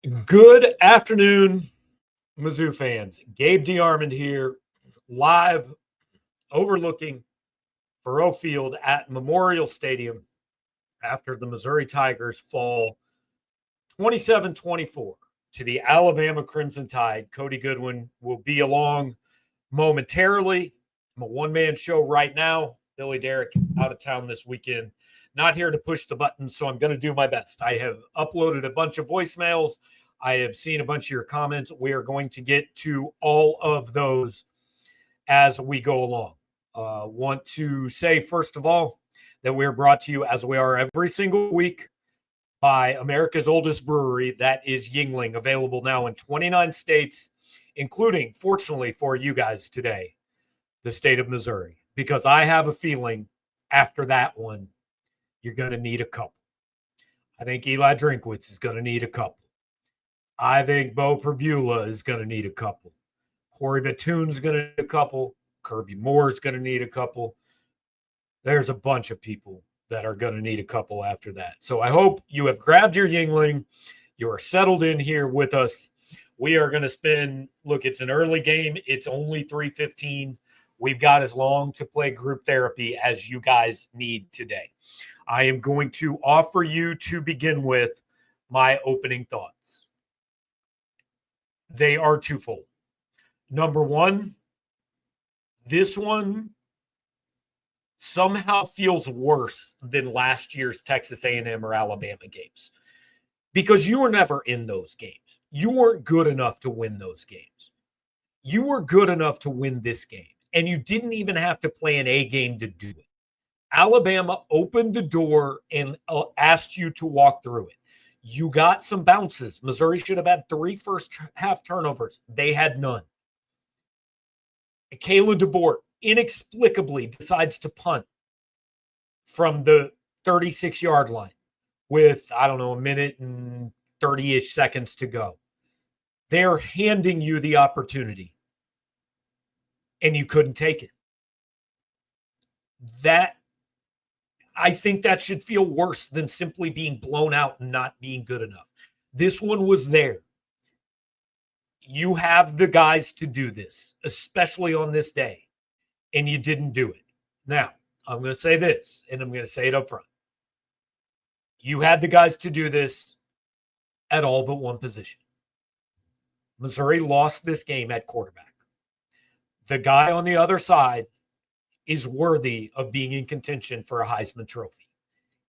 Good afternoon, Mizzou fans. Gabe DeArmond here, live overlooking Faurot Field at Memorial Stadium after the Missouri Tigers fall 27-24 to the Alabama Crimson Tide. Cody Goodwin will be along momentarily. I'm a one-man show right now. Billy Derrick out of town this weekend. Not here to push the button, so I'm going to do my best. I have uploaded a bunch of voicemails. I have seen a bunch of your comments. We are going to get to all of those as we go along. Want to say, first of all, that we're brought to you, as we are every single week, by America's oldest brewery, that is Yuengling, available now in 29 states, including, fortunately for you guys today, the state of Missouri. Because I have a feeling after that one, you're going to need a couple. I think Eli Drinkwitz is going to need a couple. I think Bo Perbula is going to need a couple. Corey Batoon's going to need a couple. Kirby Moore's going to need a couple. There's a bunch of people that are going to need a couple after that. So I hope you have grabbed your Yuengling. You are settled in here with us. We are going to spend, look, it's an early game. It's only 3:15. We've got as long to play group therapy as you guys need today. I am going to offer you, to begin with, my opening thoughts. They are twofold. Number one, this one somehow feels worse than last year's Texas A&M or Alabama games because you were never in those games. You weren't good enough to win those games. You were good enough to win this game, and you didn't even have to play an A game to do it. Alabama opened the door and asked you to walk through it. You got some bounces. Missouri should have had 3 first-half turnovers. They had none. Kayla DeBoer inexplicably decides to punt from the 36-yard line with, a minute and 30-ish seconds to go. They're handing you the opportunity, and you couldn't take it. I think that should feel worse than simply being blown out and not being good enough. This one was there. You have the guys to do this, especially on this day, and you didn't do it. Now, I'm going to say this, and I'm going to say it up front. You had the guys to do this at all but one position. Missouri lost this game at quarterback. The guy on the other side is worthy of being in contention for a Heisman Trophy.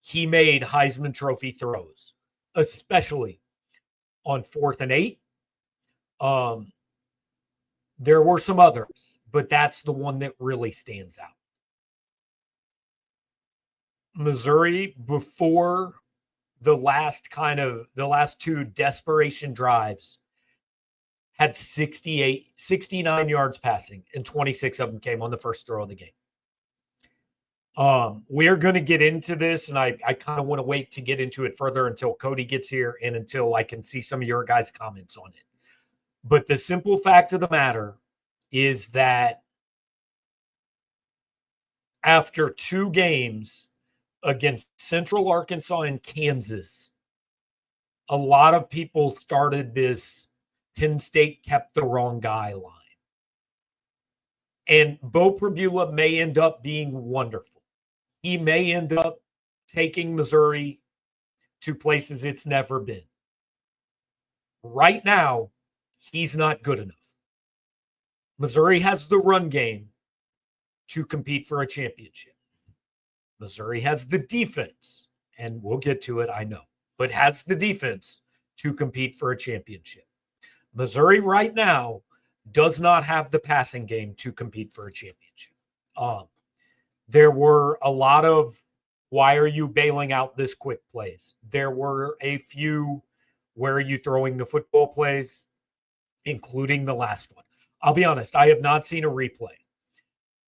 He made Heisman Trophy throws, especially on 4th and 8. There were some others, but that's the one that really stands out. Missouri, before the last 2 desperation drives, had 69 yards passing, and 26 of them came on the first throw of the game. We're going to get into this, and I kind of want to wait to get into it further until Cody gets here and until I can see some of your guys' comments on it. But the simple fact of the matter is that after 2 games against Central Arkansas and Kansas, a lot of people started this Penn State kept the wrong guy line. And Bo Perbula may end up being wonderful. He may end up taking Missouri to places it's never been. Right now, he's not good enough. Missouri has the run game to compete for a championship. Missouri has the defense, and we'll get to it, I know, but has the defense to compete for a championship. Missouri right now does not have the passing game to compete for a championship. There were a lot of, why are you bailing out this quick plays? There were a few, where are you throwing the football plays, including the last one. I'll be honest, I have not seen a replay.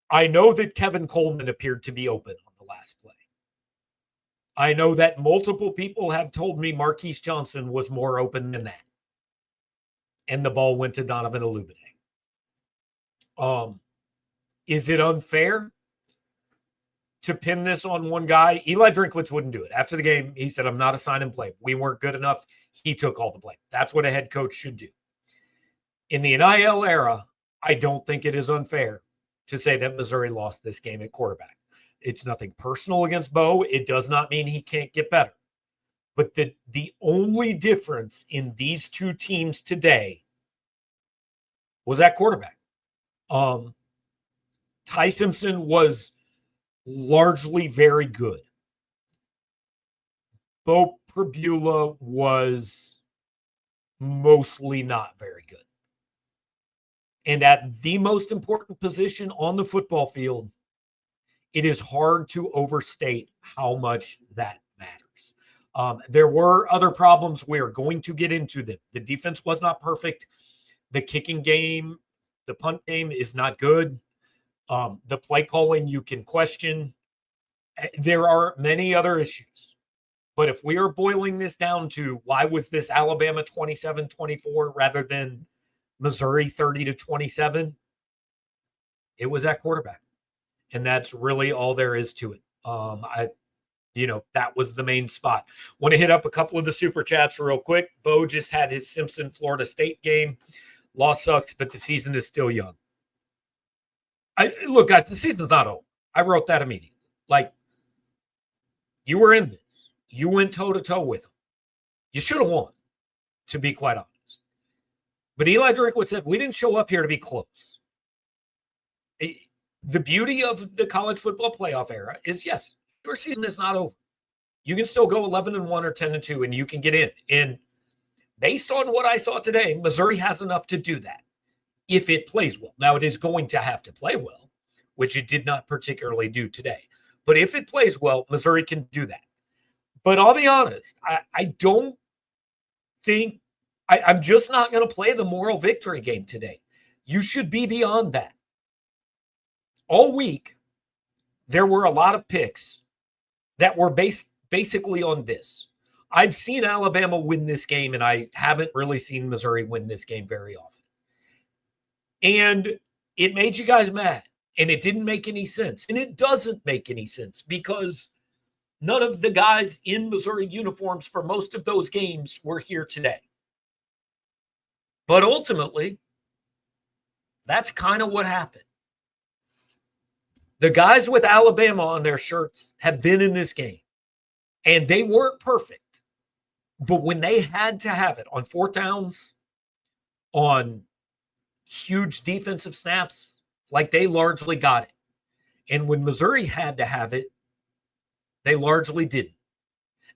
I know that Kevin Coleman appeared to be open on the last play. I know that multiple people have told me Marquise Johnson was more open than that. And the ball went to Donovan Olubade. Is it unfair? to pin this on one guy. Eli Drinkwitz wouldn't do it. After the game, he said, I'm not a sign and play. We weren't good enough. He took all the blame. That's what a head coach should do. In the NIL era, I don't think it is unfair to say that Missouri lost this game at quarterback. It's nothing personal against Bo. It does not mean he can't get better. But the only difference in these two teams today was at quarterback. Ty Simpson was largely very good. Bo Pribula was mostly not very good. And at the most important position on the football field, it is hard to overstate how much that matters. There were other problems. We are going to get into them. The defense was not perfect. The kicking game, the punt game is not good. The play calling you can question. There are many other issues. But if we are boiling this down to why was this Alabama 27-24 rather than Missouri 30-27, it was at quarterback. And that's really all there is to it. That was the main spot. Want to hit up a couple of the super chats real quick. Bo just had his Simpson Florida State game. Loss sucks, but the season is still young. Look, guys, the season's not over. I wrote that immediately. Like, you were in this. You went toe-to-toe with them. You should have won, to be quite honest. But Eli Drinkwitz said, we didn't show up here to be close. The beauty of the college football playoff era is, yes, your season is not over. You can still go 11-1 or 10-2, and you can get in. And based on what I saw today, Missouri has enough to do that if it plays well. Now, it is going to have to play well, which it did not particularly do today. But if it plays well, Missouri can do that. But I'll be honest, I don't think I'm just not going to play the moral victory game today. You should be beyond that. All week, there were a lot of picks that were basically on this. I've seen Alabama win this game, and I haven't really seen Missouri win this game very often. And it made you guys mad, and it didn't make any sense. And it doesn't make any sense because none of the guys in Missouri uniforms for most of those games were here today. But ultimately, that's kind of what happened. The guys with Alabama on their shirts have been in this game, and they weren't perfect. But when they had to have it on fourth downs, on huge defensive snaps, like they largely got it. And when Missouri had to have it, they largely didn't.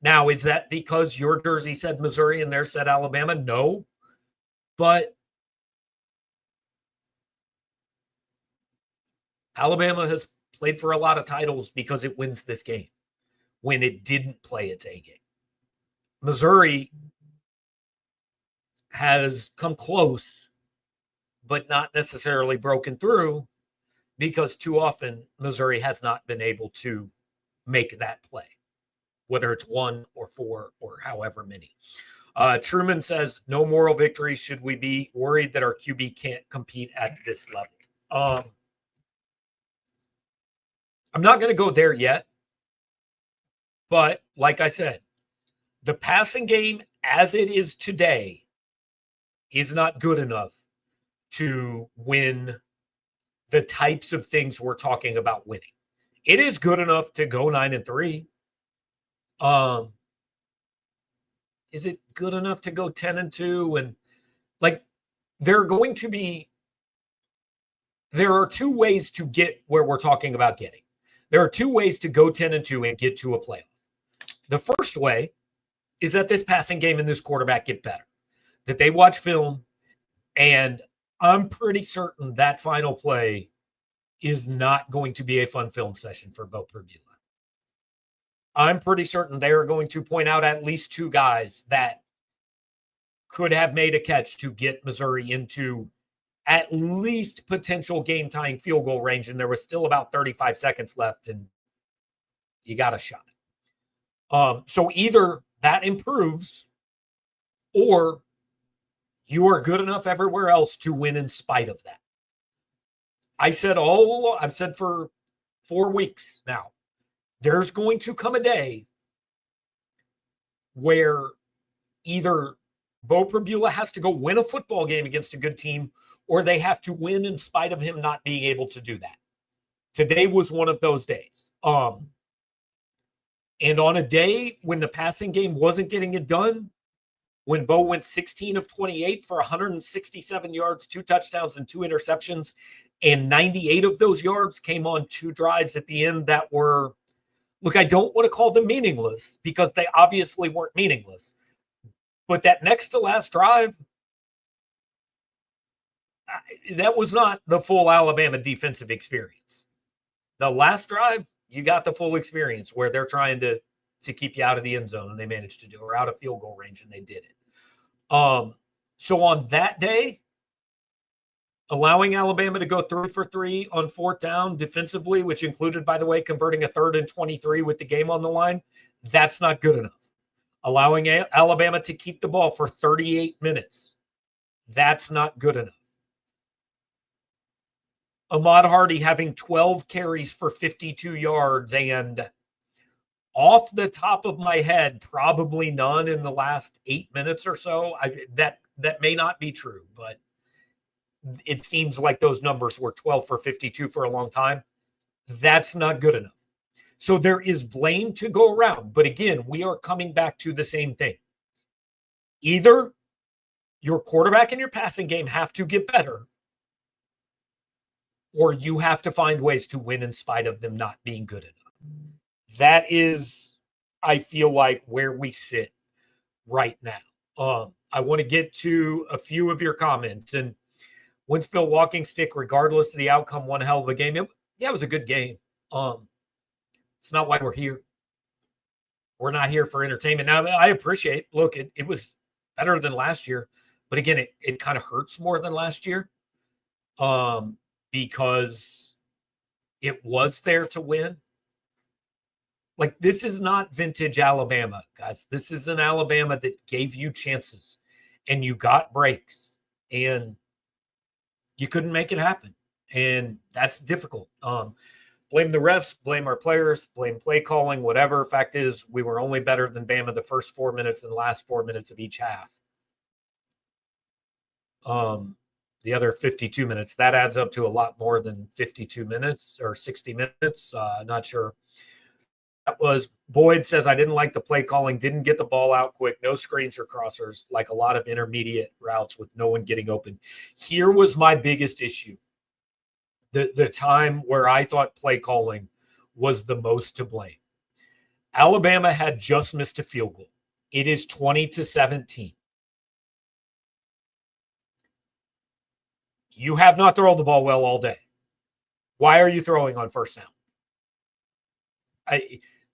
Now, is that because your jersey said Missouri and theirs said Alabama? No. But Alabama has played for a lot of titles because it wins this game when it didn't play its A game. Missouri has come close, but not necessarily broken through because too often Missouri has not been able to make that play, whether it's 1 or 4 or however many. Truman says, no moral victories. Should we be worried that our QB can't compete at this level? I'm not going to go there yet. But like I said, the passing game as it is today is not good enough to win the types of things we're talking about winning. It is good enough to go 9-3. Is it good enough to go 10-2? And like, there are two ways to get where we're talking about getting. There are two ways to go 10-2 and get to a playoff. The first way is that this passing game and this quarterback get better, that they watch film, and I'm pretty certain that final play is not going to be a fun film session for Bo Pribula. I'm pretty certain they are going to point out at least two guys that could have made a catch to get Missouri into at least potential game-tying field goal range, and there was still about 35 seconds left, and you got a shot. So either that improves, or you are good enough everywhere else to win in spite of that. I've said for 4 weeks now, there's going to come a day where either Bo Prabula has to go win a football game against a good team, or they have to win in spite of him not being able to do that. Today was one of those days. And on a day when the passing game wasn't getting it done, when Bo went 16 of 28 for 167 yards, 2 touchdowns, and 2 interceptions, and 98 of those yards came on 2 drives at the end that were, look, I don't want to call them meaningless because they obviously weren't meaningless. But that next to last drive, that was not the full Alabama defensive experience. The last drive, you got the full experience where they're trying to keep you out of the end zone, and they managed to do it, or out of field goal range, and they did it. So on that day, allowing Alabama to go 3 for 3 on 4th down defensively, which included, by the way, converting a 3rd and 23 with the game on the line, that's not good enough. Allowing Alabama to keep the ball for 38 minutes, that's not good enough. Ahmad Hardy having 12 carries for 52 yards, and off the top of my head, probably none in the last 8 minutes or so. That may not be true, but it seems like those numbers were 12 for 52 for a long time. That's not good enough. So there is blame to go around. But again, we are coming back to the same thing. Either your quarterback and your passing game have to get better, or you have to find ways to win in spite of them not being good enough. That is, I feel like, where we sit right now. I want to get to a few of your comments. And Winsfield Walking Stick, regardless of the outcome, one hell of a game. It was a good game. It's not why we're here. We're not here for entertainment. Now, I appreciate, look, it was better than last year. But again, it kind of hurts more than last year because it was there to win. Like, this is not vintage Alabama, guys. This is an Alabama that gave you chances, and you got breaks, and you couldn't make it happen. And that's difficult. Blame the refs, blame our players, blame play calling, whatever. Fact is, we were only better than Bama the first 4 minutes and the last 4 minutes of each half. The other 52 minutes, that adds up to a lot more than 52 minutes or 60 minutes. Not sure. That was Boyd says, I didn't like the play calling, didn't get the ball out quick, no screens or crossers, like a lot of intermediate routes with no one getting open. Here was my biggest issue. The time where I thought play calling was the most to blame. Alabama had just missed a field goal. It is 20-17. You have not thrown the ball well all day. Why are you throwing on first down?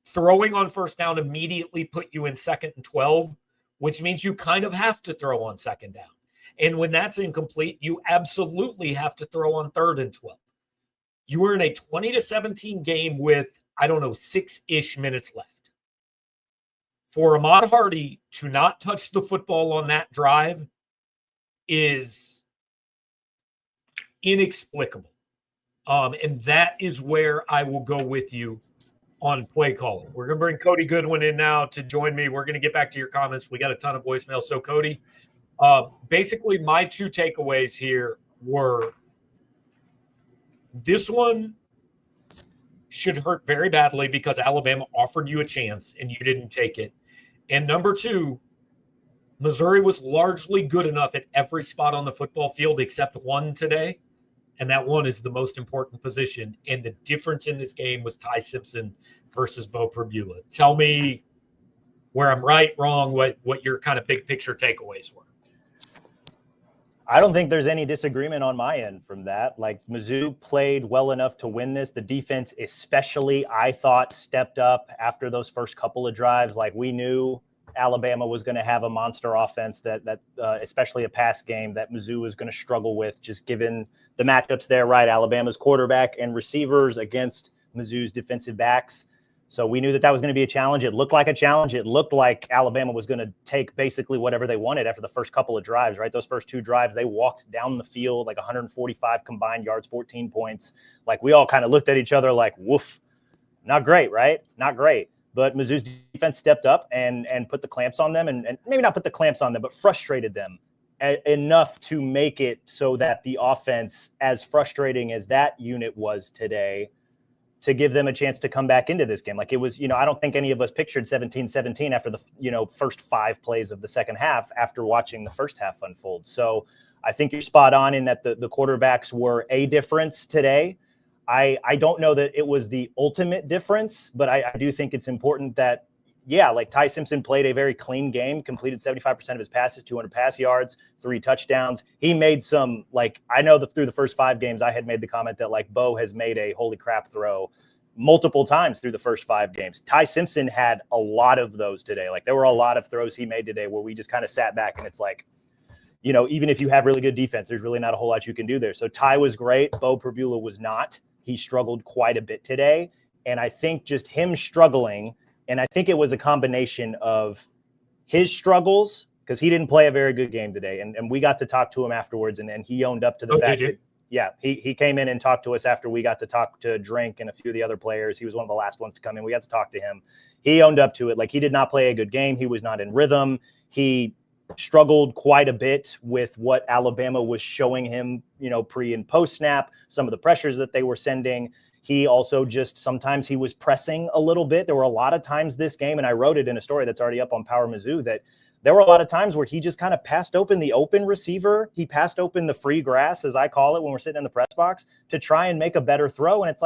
Throwing on first down immediately put you in 2nd and 12, which means you kind of have to throw on 2nd down. And when that's incomplete, you absolutely have to throw on 3rd and 12. You were in a 20-17 game with, 6-ish minutes left. For Ahmad Hardy to not touch the football on that drive is inexplicable. And that is where I will go with you on play calling. We're going to bring Cody Goodwin in now to join me. We're going to get back to your comments. We got a ton of voicemail. So, Cody, basically my 2 takeaways here were this one should hurt very badly because Alabama offered you a chance and you didn't take it. And number 2, Missouri was largely good enough at every spot on the football field except one today. And that one is the most important position. And the difference in this game was Ty Simpson versus Bo Prabula. Tell me where I'm right, wrong, what your kind of big picture takeaways were. I don't think there's any disagreement on my end from that. Like, Mizzou played well enough to win this. The defense especially, I thought, stepped up after those first couple of drives. Like, we knew Alabama was going to have a monster offense that especially a pass game that Mizzou was going to struggle with, just given the matchups there, right? Alabama's quarterback and receivers against Mizzou's defensive backs. So we knew that was going to be a challenge. It looked like a challenge. It looked like Alabama was going to take basically whatever they wanted after the first couple of drives, right? Those first 2 drives, they walked down the field like 145 combined yards, 14 points. Like, we all kind of looked at each other like, woof. Not great, right? Not great. But Mizzou's defense stepped up and put the clamps on them, and maybe not put the clamps on them, but frustrated them enough to make it so that the offense, as frustrating as that unit was today, to give them a chance to come back into this game. Like it was, I don't think any of us pictured 17-17 after the, first 5 plays of the second half after watching the first half unfold. So I think you're spot on in that the quarterbacks were a difference today. I don't know that it was the ultimate difference, but I do think it's important that, like Ty Simpson played a very clean game, completed 75% of his passes, 200 pass yards, 3 touchdowns. He made some, I know that through the first 5 games, I had made the comment that Bo has made a holy crap throw multiple times through the first 5 games. Ty Simpson had a lot of those today. There were a lot of throws he made today where we just kind of sat back and it's even if you have really good defense, there's really not a whole lot you can do there. So Ty was great. Bo Perbula was not. He struggled quite a bit today. And I think just him struggling, and I think it was a combination of his struggles, because he didn't play a very good game today. And we got to talk to him afterwards, and he owned up to the fact that, he came in and talked to us after we got to talk to Drink and a few of the other players. He was one of the last ones to come in. We got to talk to him. He owned up to it. He did not play a good game. He was not in rhythm. He struggled quite a bit with what Alabama was showing him, pre and post snap, some of the pressures that they were sending. He also sometimes he was pressing a little bit. There were a lot of times this game, and I wrote it in a story that's already up on Power Mizzou, that there were a lot of times where he just kind of passed open the open receiver. He passed open the free grass, as I call it, when we're sitting in the press box, to try and make a better throw. And it's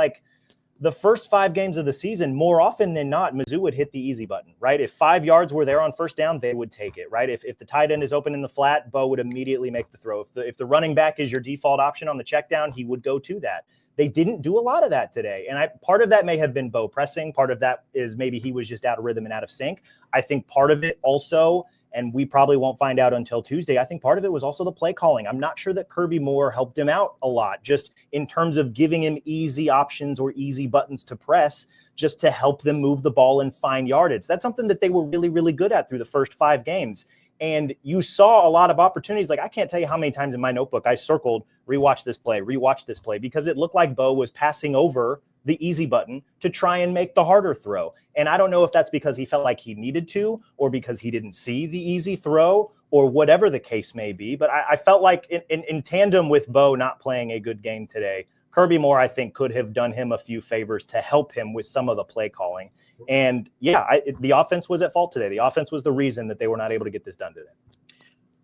the first 5 games of the season, more often than not, Mizzou would hit the easy button, right? If 5 yards were there on first down, they would take it, right? If the tight end is open in the flat, Bo would immediately make the throw. If the running back is your default option on the check down, he would go to that. They didn't do a lot of that today. And part of that may have been Bo pressing. Part of that is maybe he was just out of rhythm and out of sync. I think part of it also, and we probably won't find out until Tuesday, I think part of it was also the play calling. I'm not sure that Kirby Moore helped him out a lot, just in terms of giving him easy options or easy buttons to press, just to help them move the ball and find yardage. That's something that they were really, really good at through the first 5 games. And you saw a lot of opportunities. I can't tell you how many times in my notebook I circled, rewatch this play, because it looked like Bo was passing over the easy button to try and make the harder throw. And I don't know if that's because he felt like he needed to, or because he didn't see the easy throw, or whatever the case may be. But I felt like in tandem with Bo not playing a good game today, Kirby Moore, I think, could have done him a few favors to help him with some of the play calling. And the offense was at fault today. The offense was the reason that they were not able to get this done today.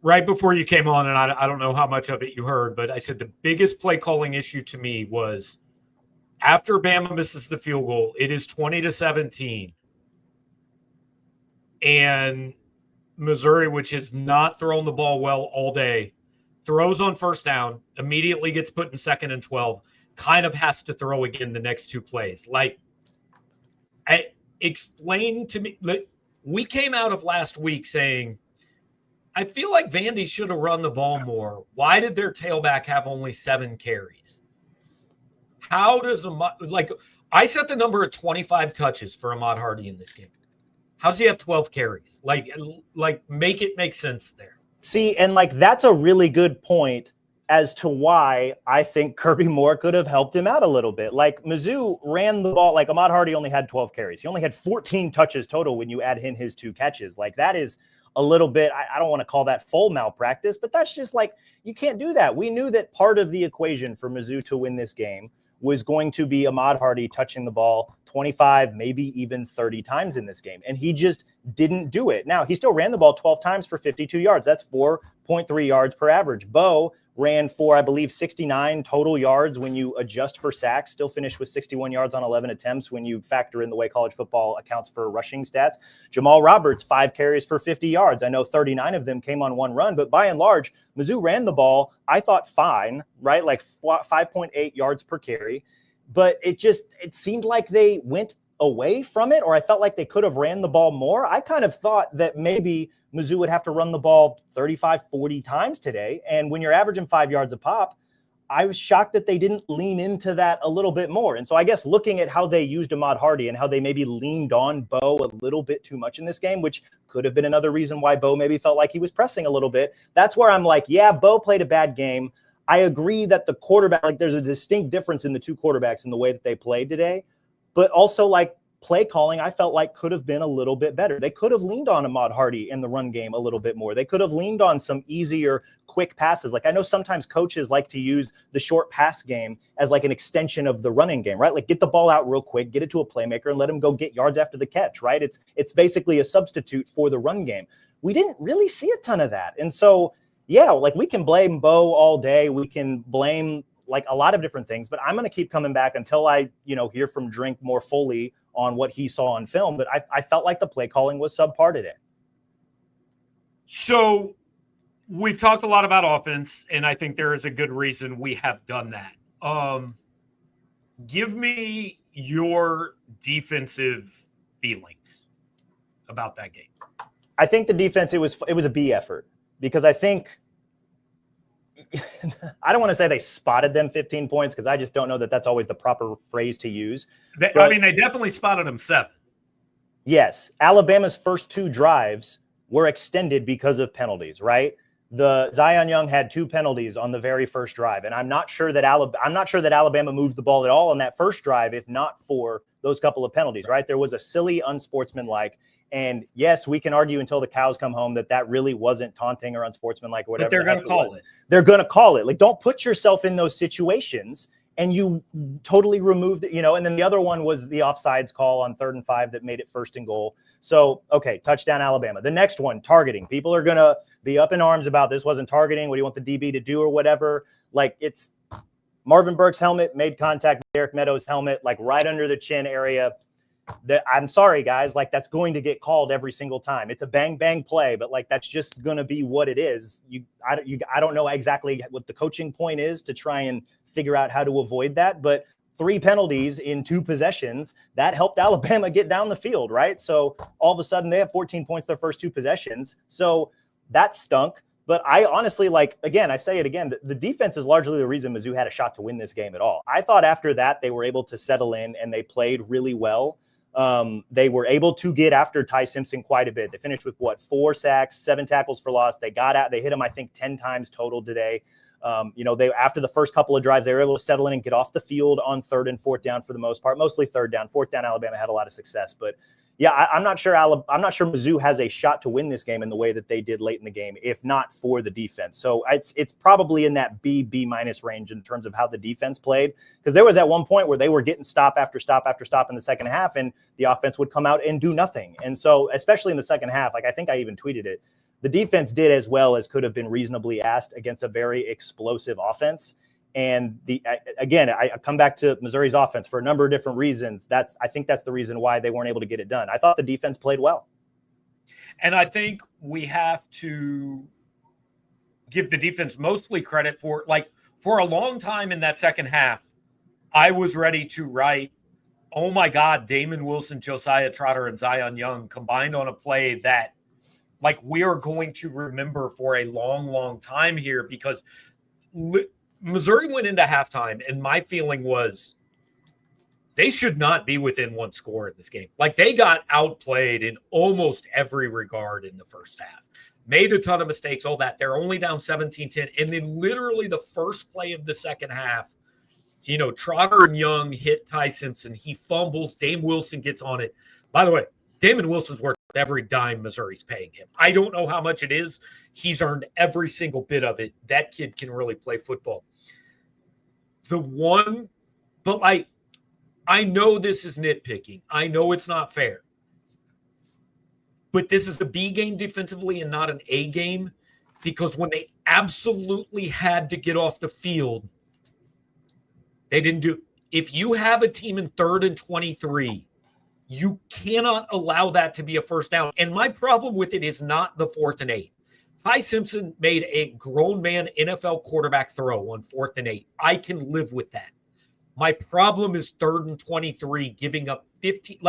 Right before you came on, and I don't know how much of it you heard, but I said the biggest play calling issue to me was after Bama misses the field goal, it is 20-17. And Missouri, which has not thrown the ball well all day, throws on first down, immediately gets put in 2nd and 12, kind of has to throw again the next 2 plays. Explain to me, we came out of last week saying, I feel like Vandy should have run the ball more. Why did their tailback have only 7 carries? How does I set the number at 25 touches for Ahmad Hardy in this game. How does he have 12 carries? Make it make sense there. See, and that's a really good point as to why I think Kirby Moore could have helped him out a little bit. Mizzou ran the ball, Ahmad Hardy only had 12 carries. He only had 14 touches total when you add in his 2 catches. That is a little bit, I don't want to call that full malpractice, but that's just you can't do that. We knew that part of the equation for Mizzou to win this game was going to be Ahmad Hardy touching the ball 25, maybe even 30 times in this game. And he just didn't do it. Now, he still ran the ball 12 times for 52 yards. That's 4.3 yards per average. Bo ran for, I believe, 69 total yards when you adjust for sacks, still finished with 61 yards on 11 attempts when you factor in the way college football accounts for rushing stats. Jamal Roberts, 5 carries for 50 yards. I know 39 of them came on 1 run, but by and large, Mizzou ran the ball, I thought, fine, right? 5.8 yards per carry. But it seemed like they went away from it, or I felt like they could have ran the ball more. I kind of thought that maybe Mizzou would have to run the ball 35, 40 times today. And when you're averaging 5 yards a pop, I was shocked that they didn't lean into that a little bit more. And so I guess looking at how they used Ahmad Hardy and how they maybe leaned on Bo a little bit too much in this game, which could have been another reason why Bo maybe felt like he was pressing a little bit. That's where I'm Bo played a bad game. I agree that the quarterback, there's a distinct difference in the 2 quarterbacks in the way that they played today. but also like play calling, I felt like could have been a little bit better. They could have leaned on Ahmad Hardy in the run game a little bit more. They could have leaned on some easier, quick passes. Like I know sometimes coaches like to use the short pass game as like an extension of the running game, right? Like get the ball out real quick, get it to a playmaker and let him go get yards after the catch, right? It's basically a substitute for the run game. We didn't really see a ton of that. And so, yeah, like we can blame Bo all day. We can blame like a lot of different things, but I'm going to keep coming back until I, hear from Drink more fully on what he saw on film. But I felt like the play calling was subpar today. So we've talked a lot about offense, and I think there is a good reason we have done that. Give me your defensive feelings about that game. I think the defense, it was a B effort because I think I don't want to say they spotted them 15 points because I just don't know that that's always the proper phrase to use. They definitely spotted them 7. Yes. Alabama's first 2 drives were extended because of penalties, right? The Zion Young had 2 penalties on the very first drive, and I'm not sure that Alabama moves the ball at all on that first drive if not for those couple of penalties, right? There was a silly, unsportsmanlike. And yes, we can argue until the cows come home that really wasn't taunting or unsportsmanlike or whatever. But they're going to call it. They're going to call it. Like, don't put yourself in those situations and you totally remove and then the other one was the offsides call on 3rd and 5 that made it 1st and goal. So, okay, touchdown Alabama. The next one, targeting. People are going to be up in arms about this wasn't targeting. What do you want the DB to do or whatever? Like, it's Marvin Burke's helmet made contact with Derek Meadows' helmet, like right under the chin area. I'm sorry, guys, like that's going to get called every single time. It's a bang, bang play, but like that's just going to be what it is. I don't know exactly what the coaching point is to try and figure out how to avoid that, but 3 penalties in 2 possessions, that helped Alabama get down the field, right? So all of a sudden they have 14 points their first 2 possessions. So that stunk. But I honestly, I say it again, the defense is largely the reason Mizzou had a shot to win this game at all. I thought after that they were able to settle in and they played really well. They were able to get after Ty Simpson quite a bit. They finished with 4 sacks, 7 tackles for loss. They got out, they hit him, I think 10 times total today. They, after the first couple of drives, they were able to settle in and get off the field on 3rd and 4th down for the most part, mostly 3rd down. 4th down, Alabama had a lot of success, but yeah, I'm not sure Mizzou has a shot to win this game in the way that they did late in the game, if not for the defense. So it's probably in that B- range in terms of how the defense played, because there was at one point where they were getting stop after stop after stop in the second half, and the offense would come out and do nothing. And so, especially in the second half, like I think I even tweeted it, the defense did as well as could have been reasonably asked against a very explosive offense. And I come back to Missouri's offense for a number of different reasons. I think that's the reason why they weren't able to get it done. I thought the defense played well. And I think we have to give the defense mostly credit for a long time in that second half, I was ready to write, oh my God, Damon Wilson, Josiah Trotter, and Zion Young combined on a play that we are going to remember for a long, long time here, because Missouri went into halftime, and my feeling was they should not be within 1 score in this game. They got outplayed in almost every regard in the first half. Made a ton of mistakes, all that. They're only down 17-10. And then literally the first play of the second half, Trotter and Young hit Ty Simpson. He fumbles. Dame Wilson gets on it. By the way, Damon Wilson's worth every dime Missouri's paying him. I don't know how much it is. He's earned every single bit of it. That kid can really play football. I know this is nitpicking. I know it's not fair. But this is a B game defensively and not an A game, because when they absolutely had to get off the field, they didn't do. If you have a team in 3rd and 23, you cannot allow that to be a first down. And my problem with it is not the 4th and 8. Ty Simpson made a grown man NFL quarterback throw on 4th and 8. I can live with that. My problem is 3rd and 23, giving up 15.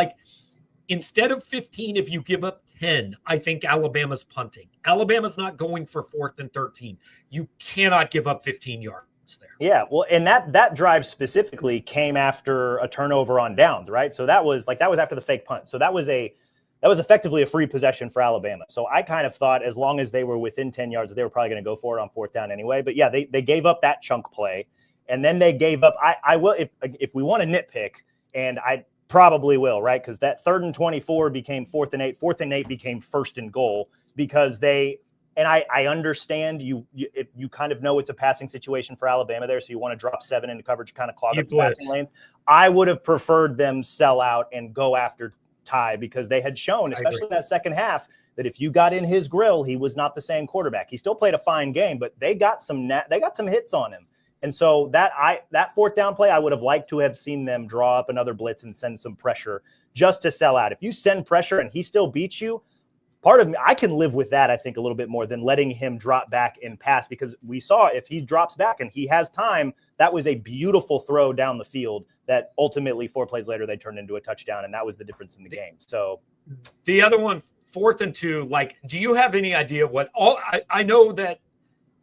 Instead of 15, if you give up 10, I think Alabama's punting. Alabama's not going for 4th and 13. You cannot give up 15 yards there. Yeah, well, and that drive specifically came after a turnover on downs, right? So that was after the fake punt. So that was effectively a free possession for Alabama. So I kind of thought as long as they were within 10 yards, they were probably going to go for it on 4th down anyway. But yeah, they gave up that chunk play, and then they gave up. I will, if we want to nitpick, and Probably will, right? Because that 3rd and 24 became 4th and 8. 4th and 8 became 1st and goal because they – and I understand you kind of know it's a passing situation for Alabama there, so you want to drop 7 into coverage, kind of clog up the passing lanes. I would have preferred them sell out and go after Ty because they had shown, especially that second half, that if you got in his grill, he was not the same quarterback. He still played a fine game, but they got some hits on him. And so that 4th down play, I would have liked to have seen them draw up another blitz and send some pressure just to sell out. If you send pressure and he still beats you, part of me, I can live with that, I think, a little bit more than letting him drop back and pass, because we saw if he drops back and he has time, that was a beautiful throw down the field that ultimately 4 plays later they turned into a touchdown, and that was the difference in the game. So the other one, 4th and 2, like, do you have any idea what all I know that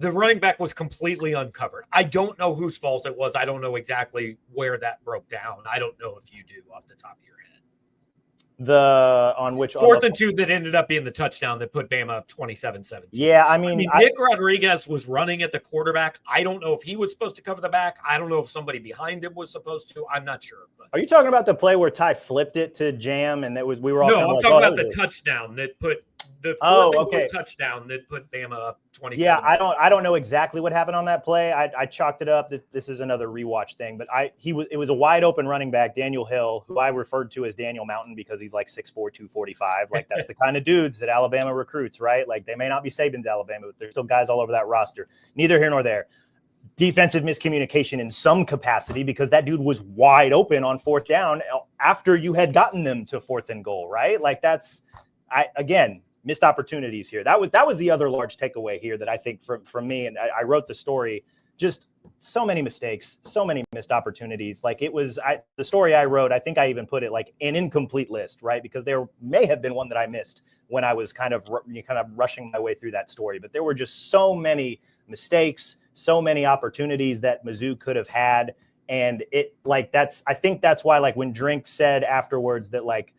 the running back was completely uncovered. I don't know whose fault it was. I don't know exactly where that broke down. I don't know if you do off the top of your head. On which 4th and 2 that ended up being the touchdown that put Bama up 27-17. Yeah, I mean Nick Rodriguez was running at the quarterback. I don't know if he was supposed to cover the back. I don't know if somebody behind him was supposed to. I'm not sure. But. Are you talking about the play where Ty flipped it to Jam and we were all? No, I'm talking about the touchdown that put the touchdown that put Bama up 27. Yeah, I don't know exactly what happened on that play. I chalked it up. This is another rewatch thing, but it was a wide open running back, Daniel Hill, who I referred to as Daniel Mountain because he's like 6'4", 245. Like that's the kind of dudes that Alabama recruits, right? Like they may not be Saban's Alabama, but there's still guys all over that roster. Neither here nor there. Defensive miscommunication in some capacity because that dude was wide open on 4th down after you had gotten them to 4th and goal, right? Like again, missed opportunities here. That was the other large takeaway here that I think from me, and I wrote the story, just so many mistakes, so many missed opportunities. Like it was the story I wrote, I think I even put it like an incomplete list, right? Because there may have been one that I missed when I was kind of rushing my way through that story. But there were just so many mistakes, so many opportunities that Mizzou could have had. And I think that's why, like when Drink said afterwards that like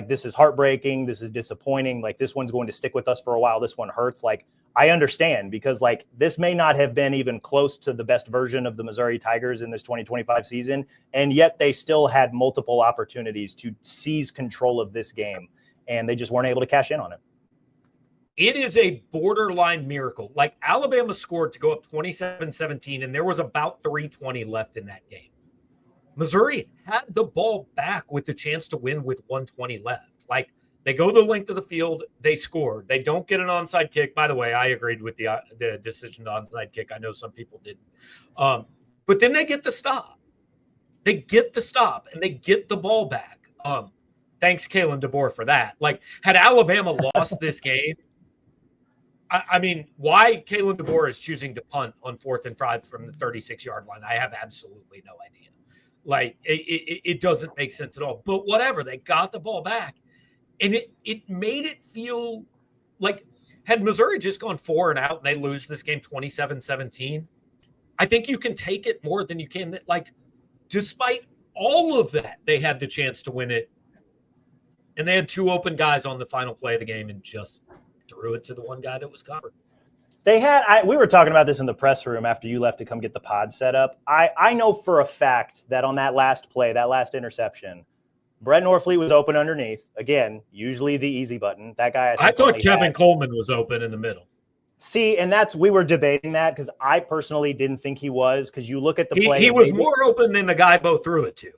this is heartbreaking, this is disappointing, like this one's going to stick with us for a while, this one hurts. Like I understand, because like this may not have been even close to the best version of the Missouri Tigers in this 2025 season, and yet they still had multiple opportunities to seize control of this game, and they just weren't able to cash in on it. It is a borderline miracle. Like Alabama scored to go up 27-17, and there was about 3:20 left in that game. Missouri had the ball back with the chance to win with 1:20 left. Like they go the length of the field, they score. They don't get an onside kick. By the way, I agreed with the decision to onside kick. I know some people didn't. But then they get the stop. They get the stop, and they get the ball back. Thanks, Kalen DeBoer, for that. Like, had Alabama lost this game, I mean, why Kalen DeBoer is choosing to punt on 4th and 5 from the 36-yard line, I have absolutely no idea. Like, it doesn't make sense at all. But whatever, they got the ball back. And it made it feel like, had Missouri just gone 4 and out and they lose this game 27-17, I think you can take it more than you can. Like, despite all of that, they had the chance to win it. And they had 2 open guys on the final play of the game and just threw it to the one guy that was covered. We were talking about this in the press room after you left to come get the pod set up. I know for a fact that on that last play, that last interception, Brett Norfleet was open underneath. Again, usually the easy button. That guy. I thought Kevin Coleman was open in the middle. See, and we were debating that because I personally didn't think he was, because you look at the play. He was more open than the guy Bo threw it to.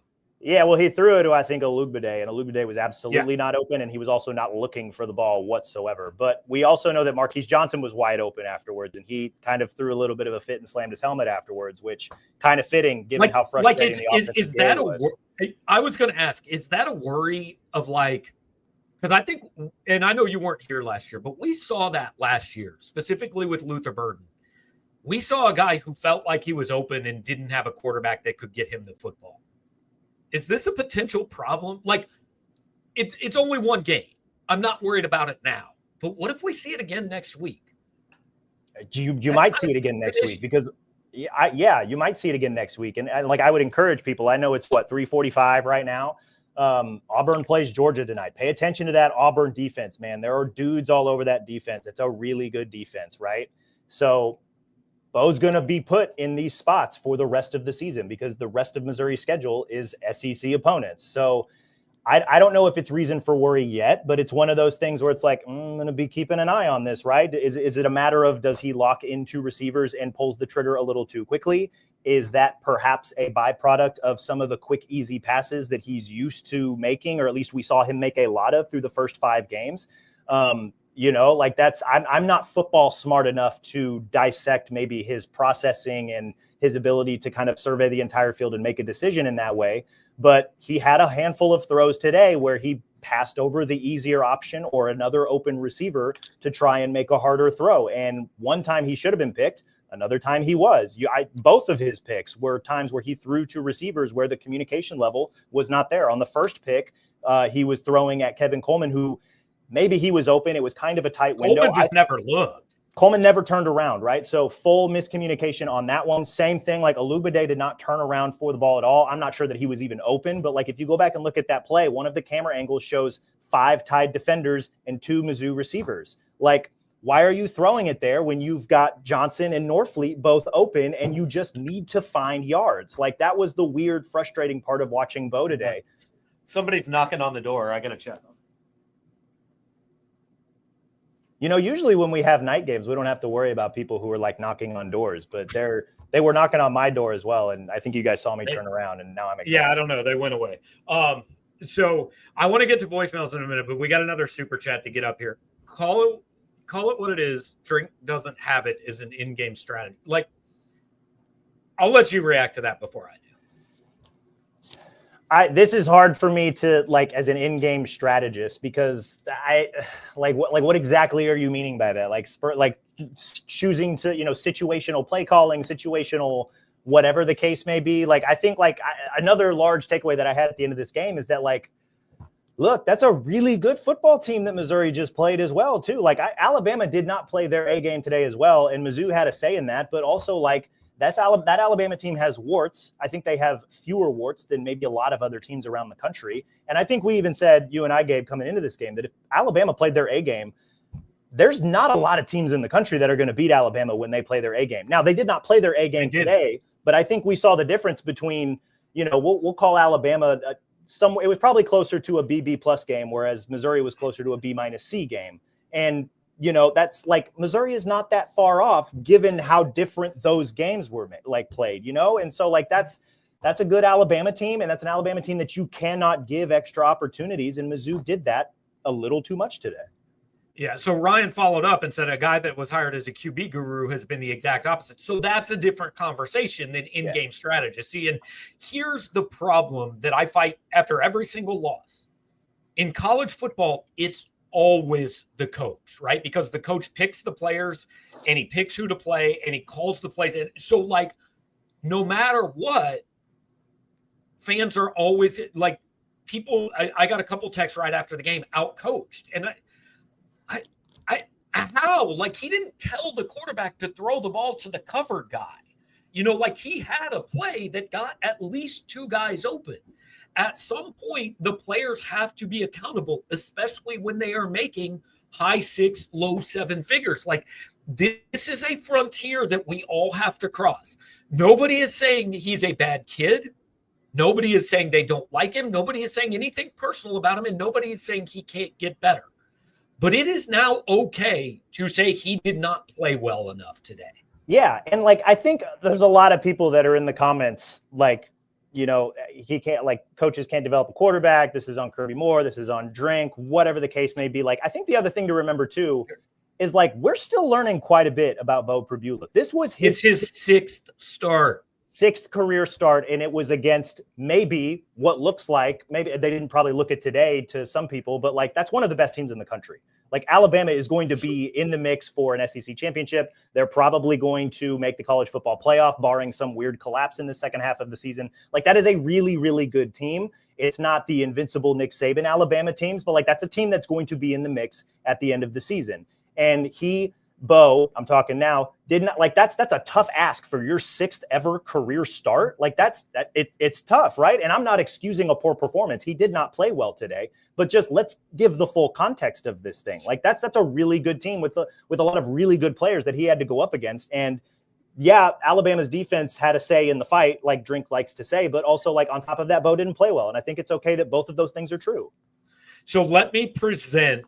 Yeah, well, he threw it to, I think, Olugbade, and Olugbade was absolutely not open, and he was also not looking for the ball whatsoever. But we also know that Marquise Johnson was wide open afterwards, and he kind of threw a little bit of a fit and slammed his helmet afterwards, which kind of fitting given how frustrating the offensive game was. I was going to ask, is that a worry of like, because I think, and I know you weren't here last year, but we saw that last year, specifically with Luther Burden. We saw a guy who felt like he was open and didn't have a quarterback that could get him the football. Is this a potential problem? Like, it's only one game. I'm not worried about it now. But what if we see it again next week? You might see it again next week, because you might see it again next week. And like, I would encourage people. I know it's 3:45 right now. Auburn plays Georgia tonight. Pay attention to that Auburn defense, man. There are dudes all over that defense. It's a really good defense, right? So Bo's going to be put in these spots for the rest of the season, because the rest of Missouri's schedule is SEC opponents. So I don't know if it's reason for worry yet, but it's one of those things where it's like, I'm going to be keeping an eye on this, right? Is it a matter of, does he lock into receivers and pulls the trigger a little too quickly? Is that perhaps a byproduct of some of the quick, easy passes that he's used to making, or at least we saw him make a lot of through the first 5 games? I'm not football smart enough to dissect maybe his processing and his ability to kind of survey the entire field and make a decision in that way. But he had a handful of throws today where he passed over the easier option or another open receiver to try and make a harder throw. And one time he should have been picked. Another time he was. Both of his picks were times where he threw to receivers where the communication level was not there. On the first pick, he was throwing at Kevin Coleman, who maybe he was open. It was kind of a tight window. Coleman just never looked. Coleman never turned around, right? So full miscommunication on that one. Same thing, like Olubade did not turn around for the ball at all. I'm not sure that he was even open, but like if you go back and look at that play, one of the camera angles shows 5 tied defenders and 2 Mizzou receivers. Like, why are you throwing it there when you've got Johnson and Norfleet both open and you just need to find yards? Like, that was the weird, frustrating part of watching Bo today. Somebody's knocking on the door. I got to check them. You know, usually when we have night games, we don't have to worry about people who are like knocking on doors, but they were knocking on my door as well. And I think you guys saw me turn around and now I'm ignoring. Yeah, I don't know. They went away. So I want to get to voicemails in a minute, but we got another super chat to get up here. Call it what it is. Drink doesn't have it is an in-game strategy. Like, I'll let you react to that before I do. This is hard for me to like as an in-game strategist because what exactly are you meaning by that? Like choosing to, situational play calling, situational, whatever the case may be. Like, I think another large takeaway that I had at the end of this game is that look, that's a really good football team that Missouri just played as well too. Like Alabama did not play their A game today as well. And Mizzou had a say in that, but also that Alabama team has warts. I think they have fewer warts than maybe a lot of other teams around the country. And I think we even said, you and I, Gabe, coming into this game, that if Alabama played their A game, there's not a lot of teams in the country that are going to beat Alabama when they play their A game. Now, they did not play their A game today, but I think we saw the difference between, we'll call Alabama it was probably closer to a BB plus game, whereas Missouri was closer to a B minus C game. And that's like Missouri is not that far off given how different those games were played, And so that's a good Alabama team. And that's an Alabama team that you cannot give extra opportunities. And Mizzou did that a little too much today. Yeah. So Ryan followed up and said a guy that was hired as a QB guru has been the exact opposite. So that's a different conversation than in-game strategy. See, and here's the problem that I fight after every single loss. In college football, it's always the coach, right? Because the coach picks the players and he picks who to play and he calls the plays. And so no matter what, fans are always people. I got a couple texts right after the game, out-coached. And how? He didn't tell the quarterback to throw the ball to the cover guy. He had a play that got at least 2 guys open. At some point, the players have to be accountable, especially when they are making high 6, low 7 figures. This is a frontier that we all have to cross. Nobody is saying he's a bad kid. Nobody is saying they don't like him. Nobody is saying anything personal about him, and nobody is saying he can't get better. But it is now okay to say he did not play well enough today. Yeah, and I think there's a lot of people that are in the comments he can't, coaches can't develop a quarterback. This is on Kirby Moore. This is on Drink, whatever the case may be. I think the other thing to remember too is we're still learning quite a bit about Bo Pribula. This was his 6th start. 6th career start, and it was against maybe what looks like, maybe they didn't probably look at today to some people, but that's one of the best teams in the country. Alabama is going to be in the mix for an SEC championship. They're probably going to make the college football playoff, barring some weird collapse in the second half of the season. That is a really, really good team. It's not the invincible Nick Saban Alabama teams, but that's a team that's going to be in the mix at the end of the season. And Bo, I'm talking now, did not that's a tough ask for your 6th ever career start. It's tough, right? And I'm not excusing a poor performance. He did not play well today, but just let's give the full context of this thing. That's a really good team with a lot of really good players that he had to go up against. And yeah, Alabama's defense had a say in the fight, like Drink likes to say, but also like on top of that, Bo didn't play well. And I think it's okay that both of those things are true. So let me present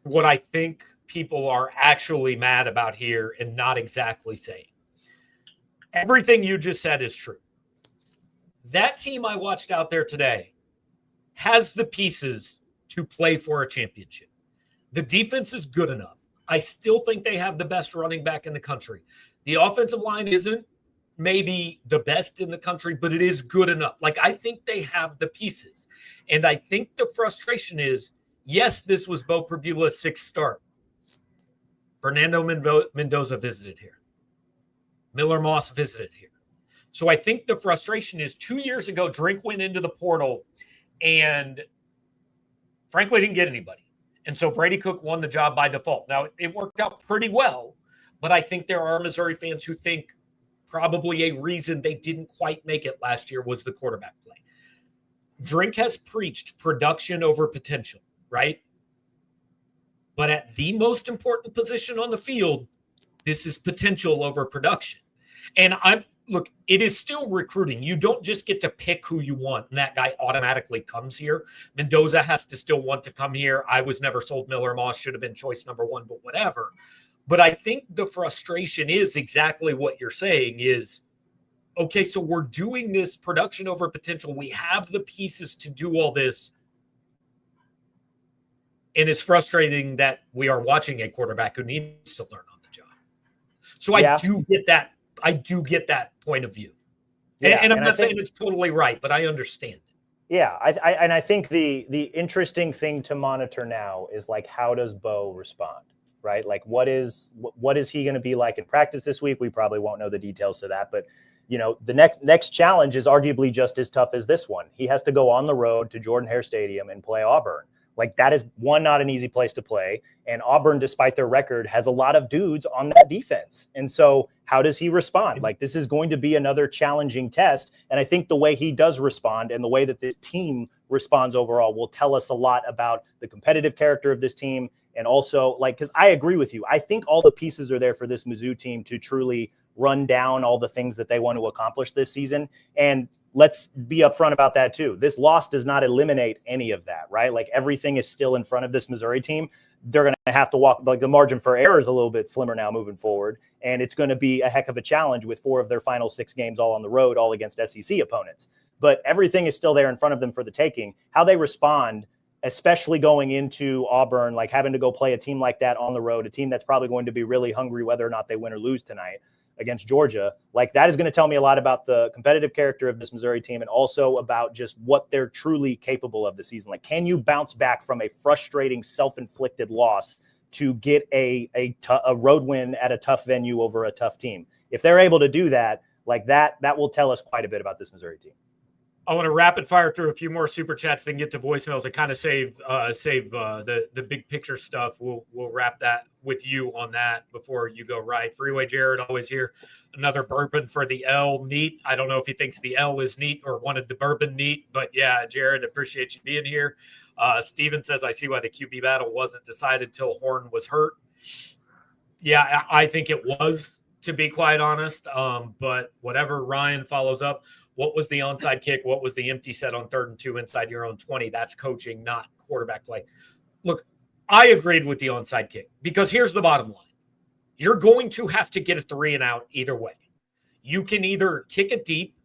what I think people are actually mad about here and not exactly saying. Everything you just said is true. That team I watched out there today has the pieces to play for a championship. The defense is good enough. I still think they have the best running back in the country. The offensive line isn't maybe the best in the country, but it is good enough. Like, I think they have the pieces. And I think the frustration is, yes, this was Bo Perbula's sixth start. Fernando Mendoza visited here. Miller Moss visited here. So I think the frustration is 2 years ago, Drink went into the portal and frankly didn't get anybody. And so Brady Cook won the job by default. Now, it worked out pretty well, but I think there are Missouri fans who think probably a reason they didn't quite make it last year was the quarterback play. Drink has preached production over potential, right? But at the most important position on the field, this is potential over production. And look, it is still recruiting. You don't just get to pick who you want, and that guy automatically comes here. Mendoza has to still want to come here. I was never sold. Miller Moss should have been choice number one, but whatever. But I think the frustration is exactly what you're saying is, okay, so we're doing this production over potential. We have the pieces to do all this. And it's frustrating that we are watching a quarterback who needs to learn on the job. So yeah. I do get that. I do get that point of view. Yeah, and I'm not saying it's totally right, but I understand it. Yeah, I think the interesting thing to monitor now is like, how does Bo respond, right? Like, what is he going to be like in practice this week? We probably won't know the details to that, but you know, the next challenge is arguably just as tough as this one. He has to go on the road to Jordan-Hare Stadium and play Auburn. Like, that is not an easy place to play. And Auburn, despite their record, has a lot of dudes on that defense. And so how does he respond? Like, this is going to be another challenging test. And I think the way he does respond and the way that this team responds overall will tell us a lot about the competitive character of this team. And also, like, because I agree with you, I think all the pieces are there for this Mizzou team to truly run down all the things that they want to accomplish this season. And let's be upfront about that too. This loss does not eliminate any of that, right? Like, everything is still in front of this Missouri team. They're going to have to walk, like, the margin for error is a little bit slimmer now moving forward. And it's going to be a heck of a challenge with 4 of their final 6 games all on the road, all against SEC opponents. But everything is still there in front of them for the taking. How they respond, especially going into Auburn, like having to go play a team like that on the road, a team that's probably going to be really hungry whether or not they win or lose tonight against Georgia, like, that is going to tell me a lot about the competitive character of this Missouri team and also about just what they're truly capable of this season. Like, can you bounce back from a frustrating self-inflicted loss to get a road win at a tough venue over a tough team? If they're able to do that, like, that will tell us quite a bit about this Missouri team. I want to rapid fire through a few more super chats, then get to voicemails. I kind of save the big picture stuff. We'll wrap that with you on that before you go right. Freeway Jared, always here. Another bourbon for the L. Neat. I don't know if he thinks the L is neat or wanted the bourbon neat, but yeah, Jared, appreciate you being here. Steven says, I see why the QB battle wasn't decided till Horn was hurt. Yeah, I think it was, to be quite honest. But whatever, Ryan follows up. What was the onside kick? What was the empty set on 3rd and 2 inside your own 20? That's coaching, not quarterback play. Look, I agreed with the onside kick because here's the bottom line. You're going to have to get a 3 and out either way. You can either kick it deep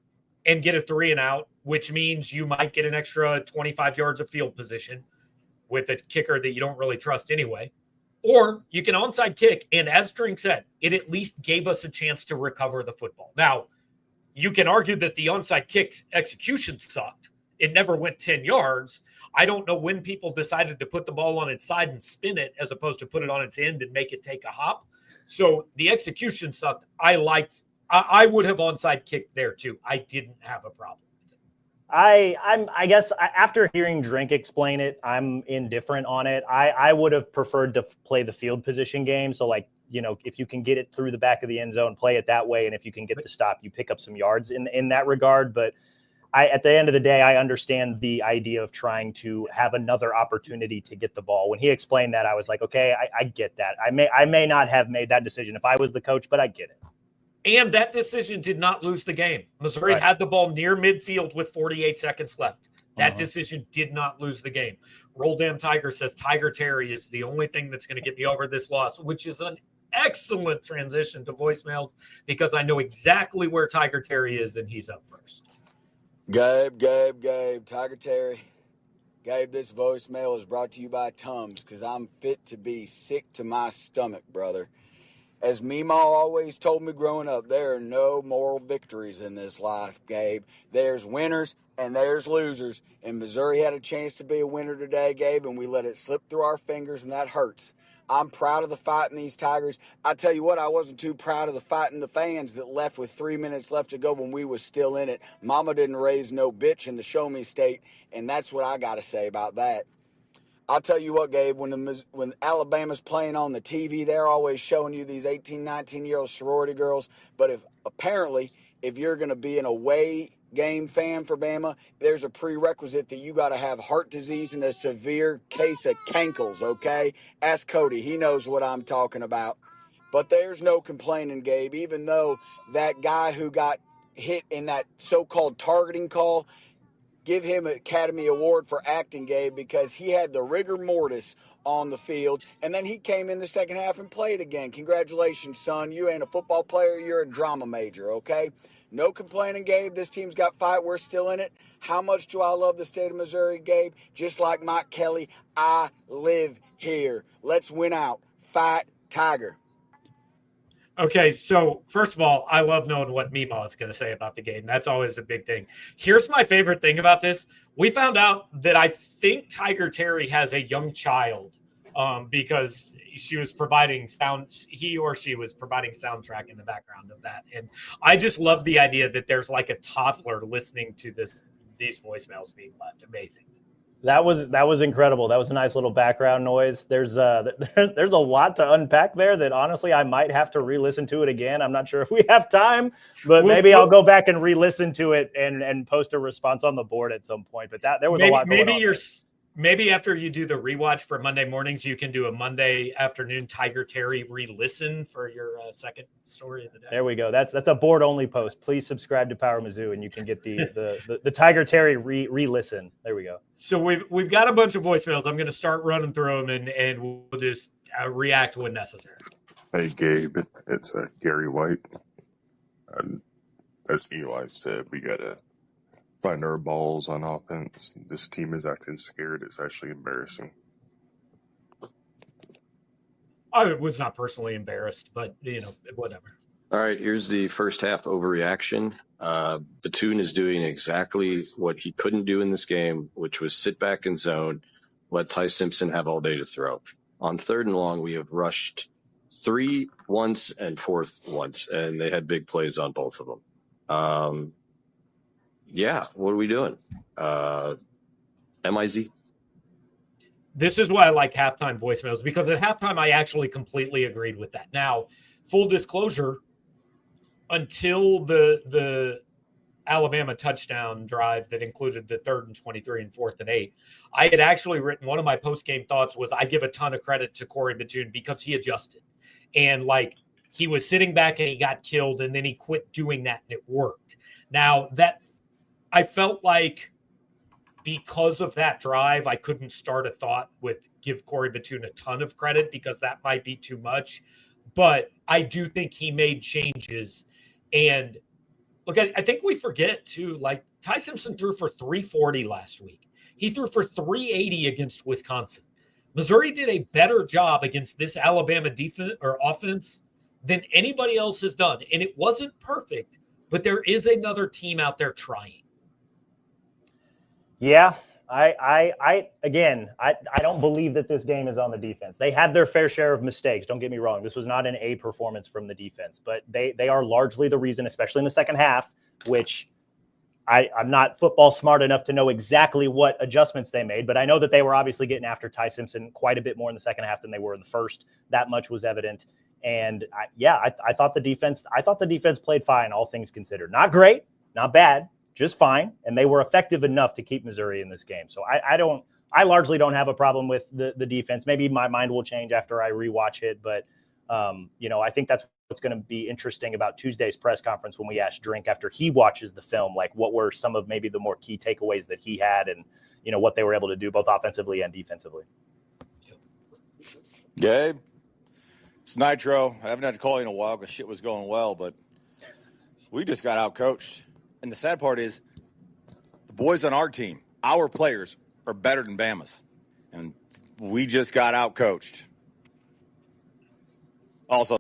and get a 3 and out, which means you might get an extra 25 yards of field position with a kicker that you don't really trust anyway. Or you can onside kick, and as Drink said, it at least gave us a chance to recover the football. Now, you can argue that the onside kick execution sucked. It never went 10 yards. I don't know when people decided to put the ball on its side and spin it as opposed to put it on its end and make it take a hop. So the execution sucked. I would have onside kicked there too. I didn't have a problem with it. I guess after hearing Drink explain it, I'm indifferent on it. I would have preferred to play the field position game. So, like, you know, if you can get it through the back of the end zone, play it that way. And if you can get the stop, you pick up some yards in that regard. But at the end of the day, I understand the idea of trying to have another opportunity to get the ball. When he explained that, I was like, okay, I get that. I may not have made that decision if I was the coach, but I get it. And that decision did not lose the game. Missouri had the ball near midfield with 48 seconds left. That decision did not lose the game. Roll Damn Tiger says Tiger Terry is the only thing that's going to get me over this loss, which is an excellent transition to voicemails because I know exactly where Tiger Terry is, and he's up first. Gabe, Tiger Terry. Gabe, this voicemail is brought to you by Tums because I'm fit to be sick to my stomach, brother. As Meemaw always told me growing up, there are no moral victories in this life, Gabe. There's winners and there's losers. And Missouri had a chance to be a winner today, Gabe, and we let it slip through our fingers, and that hurts. I'm proud of the fight in these Tigers. I tell you what, I wasn't too proud of the fight in the fans that left with 3 minutes left to go when we was still in it. Mama didn't raise no bitch in the show me state, and that's what I got to say about that. I'll tell you what, Gabe, when Alabama's playing on the TV, they're always showing you these 18, 19-year-old sorority girls. But if you're going to be an away game fan for Bama, there's a prerequisite that you got to have heart disease and a severe case of cankles, okay? Ask Cody. He knows what I'm talking about. But there's no complaining, Gabe, even though that guy who got hit in that so-called targeting call, give him an Academy Award for acting, Gabe, because he had the rigor mortis on the field, and then he came in the second half and played again. Congratulations, son. You ain't a football player. You're a drama major, okay? No complaining, Gabe. This team's got fight. We're still in it. How much do I love the state of Missouri, Gabe? Just like Mike Kelly, I live here. Let's win out. Fight Tiger. Okay, so first of all, I love knowing what Meemaw is going to say about the game. That's always a big thing. Here's my favorite thing about this. We found out that I think Tiger Terry has a young child because she was providing he or she was providing soundtrack in the background of that. And I just love the idea that there's like a toddler listening to these voicemails being left. Amazing. That was incredible. That was a nice little background noise. There's a lot to unpack there that honestly I might have to re-listen to it again. I'm not sure if we have time, but maybe I'll go back and re-listen to it and post a response on the board at some point. But there was a lot going on. Maybe after you do the rewatch for Monday mornings, you can do a Monday afternoon Tiger Terry re-listen for your second story of the day. There we go. That's a board only post. Please subscribe to Power Mizzou, and you can get the Tiger Terry re-listen. There we go. So we've got a bunch of voicemails. I'm going to start running through them, and we'll just react when necessary. Hey Gabe, it's Gary White. As Eli said, we gotta find our balls on offense. This team is acting scared. It's actually embarrassing. I was not personally embarrassed, but, whatever. All right, here's the first half overreaction. Batoon is doing exactly what he couldn't do in this game, which was sit back and zone, let Ty Simpson have all day to throw. On 3rd and long, we have rushed 3 once and 4th once, and they had big plays on both of them. What are we doing? MIZ? This is why I like halftime voicemails, because at halftime, I actually completely agreed with that. Now, full disclosure, until the Alabama touchdown drive that included the 3rd and 23 and 4th and 8, I had actually written one of my post-game thoughts was I give a ton of credit to Corey Batoon because he adjusted. And, he was sitting back and he got killed, and then he quit doing that, and it worked. Now, I felt like because of that drive, I couldn't start a thought with give Corey Batoon a ton of credit because that might be too much. But I do think he made changes. And look, I think we forget too, Ty Simpson threw for 340 last week. He threw for 380 against Wisconsin. Missouri did a better job against this Alabama defense or offense than anybody else has done. And it wasn't perfect, but there is another team out there trying. Yeah, I don't believe that this game is on the defense. They had their fair share of mistakes. Don't get me wrong. This was not an A performance from the defense, but they are largely the reason, especially in the second half, which I'm not football smart enough to know exactly what adjustments they made, but I know that they were obviously getting after Ty Simpson quite a bit more in the second half than they were in the first. That much was evident. And I thought the defense played fine, all things considered. Not great, not bad, just fine, and they were effective enough to keep Missouri in this game. So I largely don't have a problem with the defense. Maybe my mind will change after I rewatch it, but I think that's what's going to be interesting about Tuesday's press conference when we asked Drink after he watches the film, like what were some of maybe the more key takeaways that he had and, what they were able to do both offensively and defensively. Gabe, it's Nitro. I haven't had to call you in a while because shit was going well, but we just got out-coached. And the sad part is the boys on our team, our players, are better than Bama's. And we just got out-coached. Also,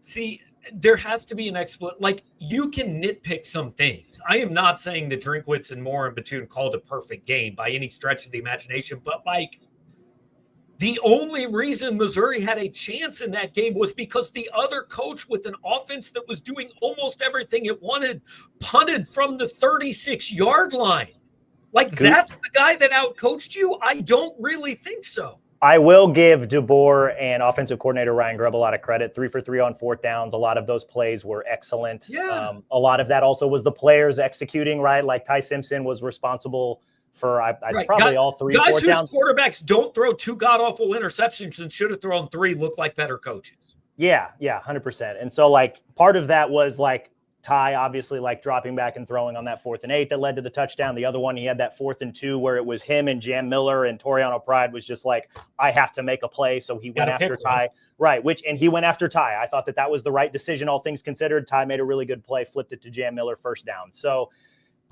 see, there has to be an explanation. Like, you can nitpick some things. I am not saying that Drinkwitz and Moore and Batoon called a perfect game by any stretch of the imagination, but like, the only reason Missouri had a chance in that game was because the other coach with an offense that was doing almost everything it wanted punted from the 36-yard line. Like, that's the guy that outcoached you? I don't really think so. I will give DeBoer and offensive coordinator Ryan Grubb a lot of credit. 3 for 3 on fourth downs. A lot of those plays were excellent. Yeah. A lot of that also was the players executing, right? Like Ty Simpson was responsible for probably all 3 guys fourth whose downs. Quarterbacks don't throw 2 god-awful interceptions and should have thrown 3 look like better coaches. Yeah, 100%. And so, like, part of that was, like, Ty obviously, like, dropping back and throwing on that 4th and 8 that led to the touchdown. The other one, he had that 4th and 2 where it was him and Jam Miller, and Toriano Pride was just like, I have to make a play. So he went after Ty. Right, and he went after Ty. I thought that was the right decision, all things considered. Ty made a really good play, flipped it to Jam Miller, first down. So,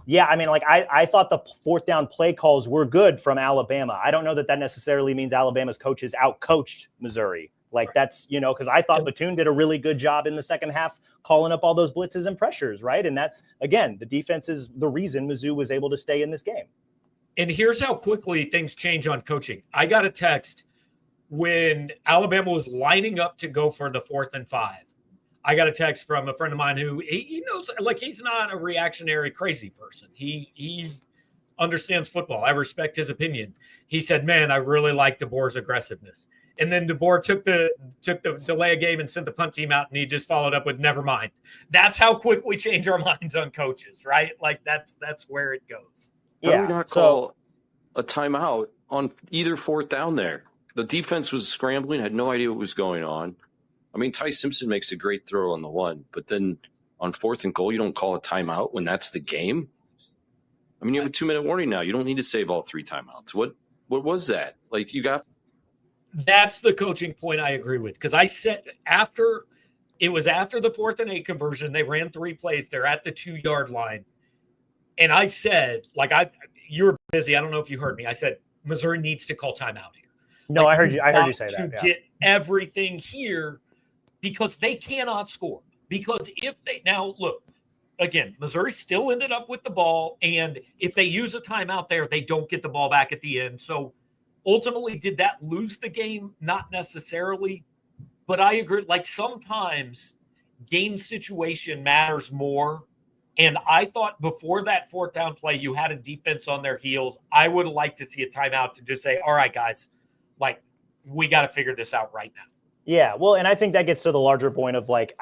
yeah, I mean, like, I thought the 4th down play calls were good from Alabama. I don't know that necessarily means Alabama's coaches out-coached Missouri. Like, that's, because I thought Batoon did a really good job in the second half calling up all those blitzes and pressures, right? And that's, again, the defense is the reason Mizzou was able to stay in this game. And here's how quickly things change on coaching. I got a text when Alabama was lining up to go for the 4th and 5. I got a text from a friend of mine who he knows, like, he's not a reactionary crazy person. He understands football. I respect his opinion. He said, man, I really like DeBoer's aggressiveness. And then DeBoer took the delay a game and sent the punt team out, and he just followed up with never mind. That's how quick we change our minds on coaches, right? Like, that's where it goes. How do we not call a timeout on either 4th down there? The defense was scrambling, had no idea what was going on. I mean, Ty Simpson makes a great throw on the 1, but then on 4th and goal, you don't call a timeout when that's the game? I mean, you have a 2-minute warning now. You don't need to save all 3 timeouts. What was that? Like, you got... That's the coaching point I agree with, because I said after the 4th and 8 conversion, they ran 3 plays. They're at the 2-yard line. And I said, like, you were busy. I don't know if you heard me. I said, Missouri needs to call timeout here. No, like, I heard you say that. To get everything here, because they cannot score. Because if they, now look, again, Missouri still ended up with the ball. And if they use a timeout there, they don't get the ball back at the end. So ultimately, did that lose the game? Not necessarily. But I agree. Like, sometimes game situation matters more. And I thought before that 4th down play, you had a defense on their heels. I would like to see a timeout to just say, all right, guys, like, we got to figure this out right now. Yeah, well, and I think that gets to the larger point of, like,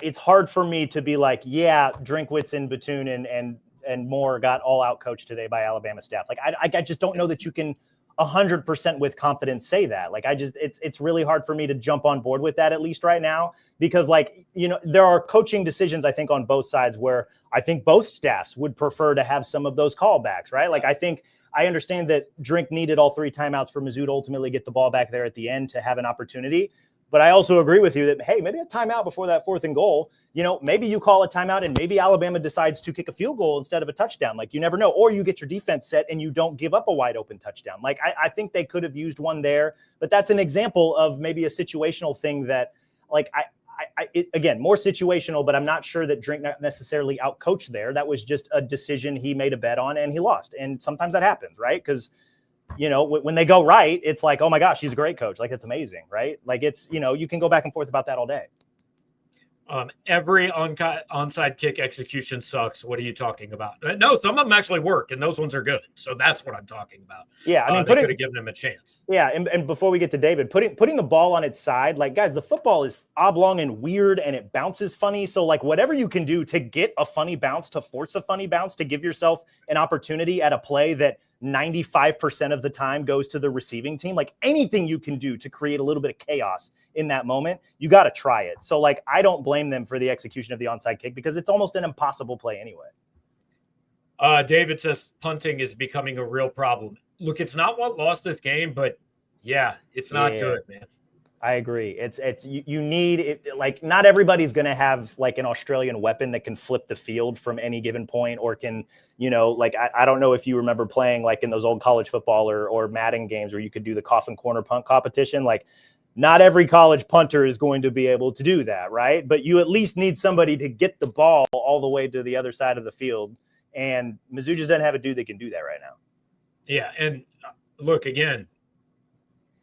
it's hard for me to be like, yeah, Drinkwitz and Batoon and Moore got all out coached today by Alabama staff. Like, I just don't know that you can 100% with confidence say that. Like, it's really hard for me to jump on board with that, at least right now, because, like, there are coaching decisions, I think, on both sides where I think both staffs would prefer to have some of those callbacks, right? Like, I understand that Drink needed all 3 timeouts for Mizzou to ultimately get the ball back there at the end to have an opportunity. But I also agree with you that, hey, maybe a timeout before that 4th and goal, maybe you call a timeout and maybe Alabama decides to kick a field goal instead of a touchdown. Like, you never know. Or you get your defense set and you don't give up a wide open touchdown. Like, I think they could have used one there, but that's an example of maybe a situational thing that, like, again, more situational, but I'm not sure that Drink necessarily outcoached there. That was just a decision he made a bet on and he lost. And sometimes that happens, right? Because, when they go right, it's like, oh my gosh, he's a great coach. Like, it's amazing, right? Like, it's, you can go back and forth about that all day. Every onside kick execution sucks. What are you talking about? No, some of them actually work, and those ones are good. So that's what I'm talking about. Yeah, I mean, they could have given him a chance. Yeah, and before we get to David, putting the ball on its side, like, guys, the football is oblong and weird, and it bounces funny. So, like, whatever you can do to get a funny bounce, to force a funny bounce, to give yourself an opportunity at a play that 95% of the time goes to the receiving team. Like anything you can do to create a little bit of chaos in that moment, you got to try it. So like, I don't blame them for the execution of the onside kick because it's almost an impossible play anyway. David says punting is becoming a real problem. Look, it's not what lost this game, but yeah, it's not good, man. I agree. It's you need it. Like not everybody's going to have like an Australian weapon that can flip the field from any given point or can, like I don't know if you remember playing like in those old college football or Madden games where you could do the coffin corner punt competition. Like not every college punter is going to be able to do that. Right. But you at least need somebody to get the ball all the way to the other side of the field. And Mizzou just doesn't have a dude that can do that right now. Yeah. And look, again,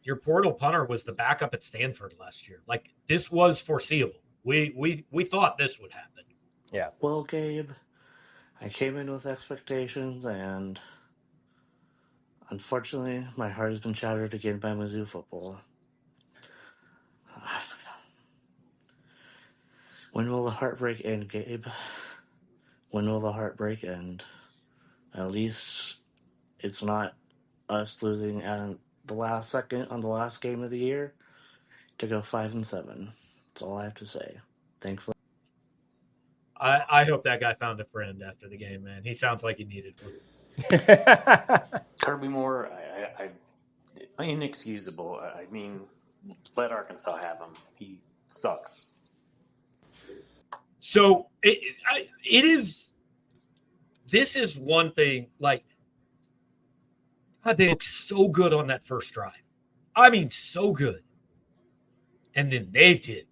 your portal punter was the backup at Stanford last year. Like this was foreseeable. We thought this would happen. Yeah. Well, Gabe, I came in with expectations, and unfortunately, my heart has been shattered again by Mizzou football. When will the heartbreak end, Gabe? When will the heartbreak end? At least it's not us losing at the last second on the last game of the year to go 5-7. That's all I have to say. Thankfully. I hope that guy found a friend after the game, man. He sounds like he needed one. Kirby Moore, I inexcusable. I mean, let Arkansas have him. He sucks. So this is one thing, like, God, they look so good on that first drive. I mean, so good. And then they did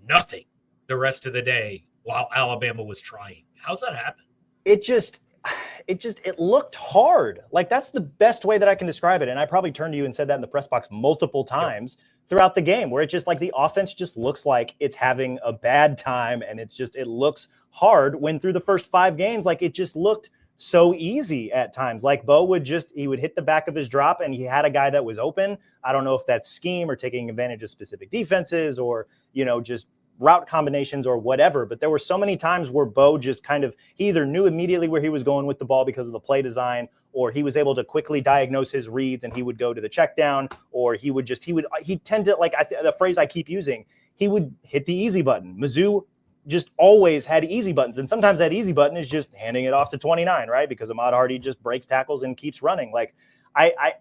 nothing the rest of the day while Alabama was trying. How's that happen? It looked hard. Like that's the best way that I can describe it. And I probably turned to you and said that in the press box multiple times throughout the game, where it just like the offense just looks like it's having a bad time. And it looks hard when through the first 5 games, like it just looked so easy at times. Like Bo would hit the back of his drop and he had a guy that was open. I don't know if that's scheme or taking advantage of specific defenses or, just route combinations or whatever. But there were so many times where Bo just he either knew immediately where he was going with the ball because of the play design, or he was able to quickly diagnose his reads and he would go to the check down, or he tend to, like the phrase I keep using, he would hit the easy button. Mizzou just always had easy buttons. And sometimes that easy button is just handing it off to 29, right? Because Ahmad Hardy just breaks tackles and keeps running. Like I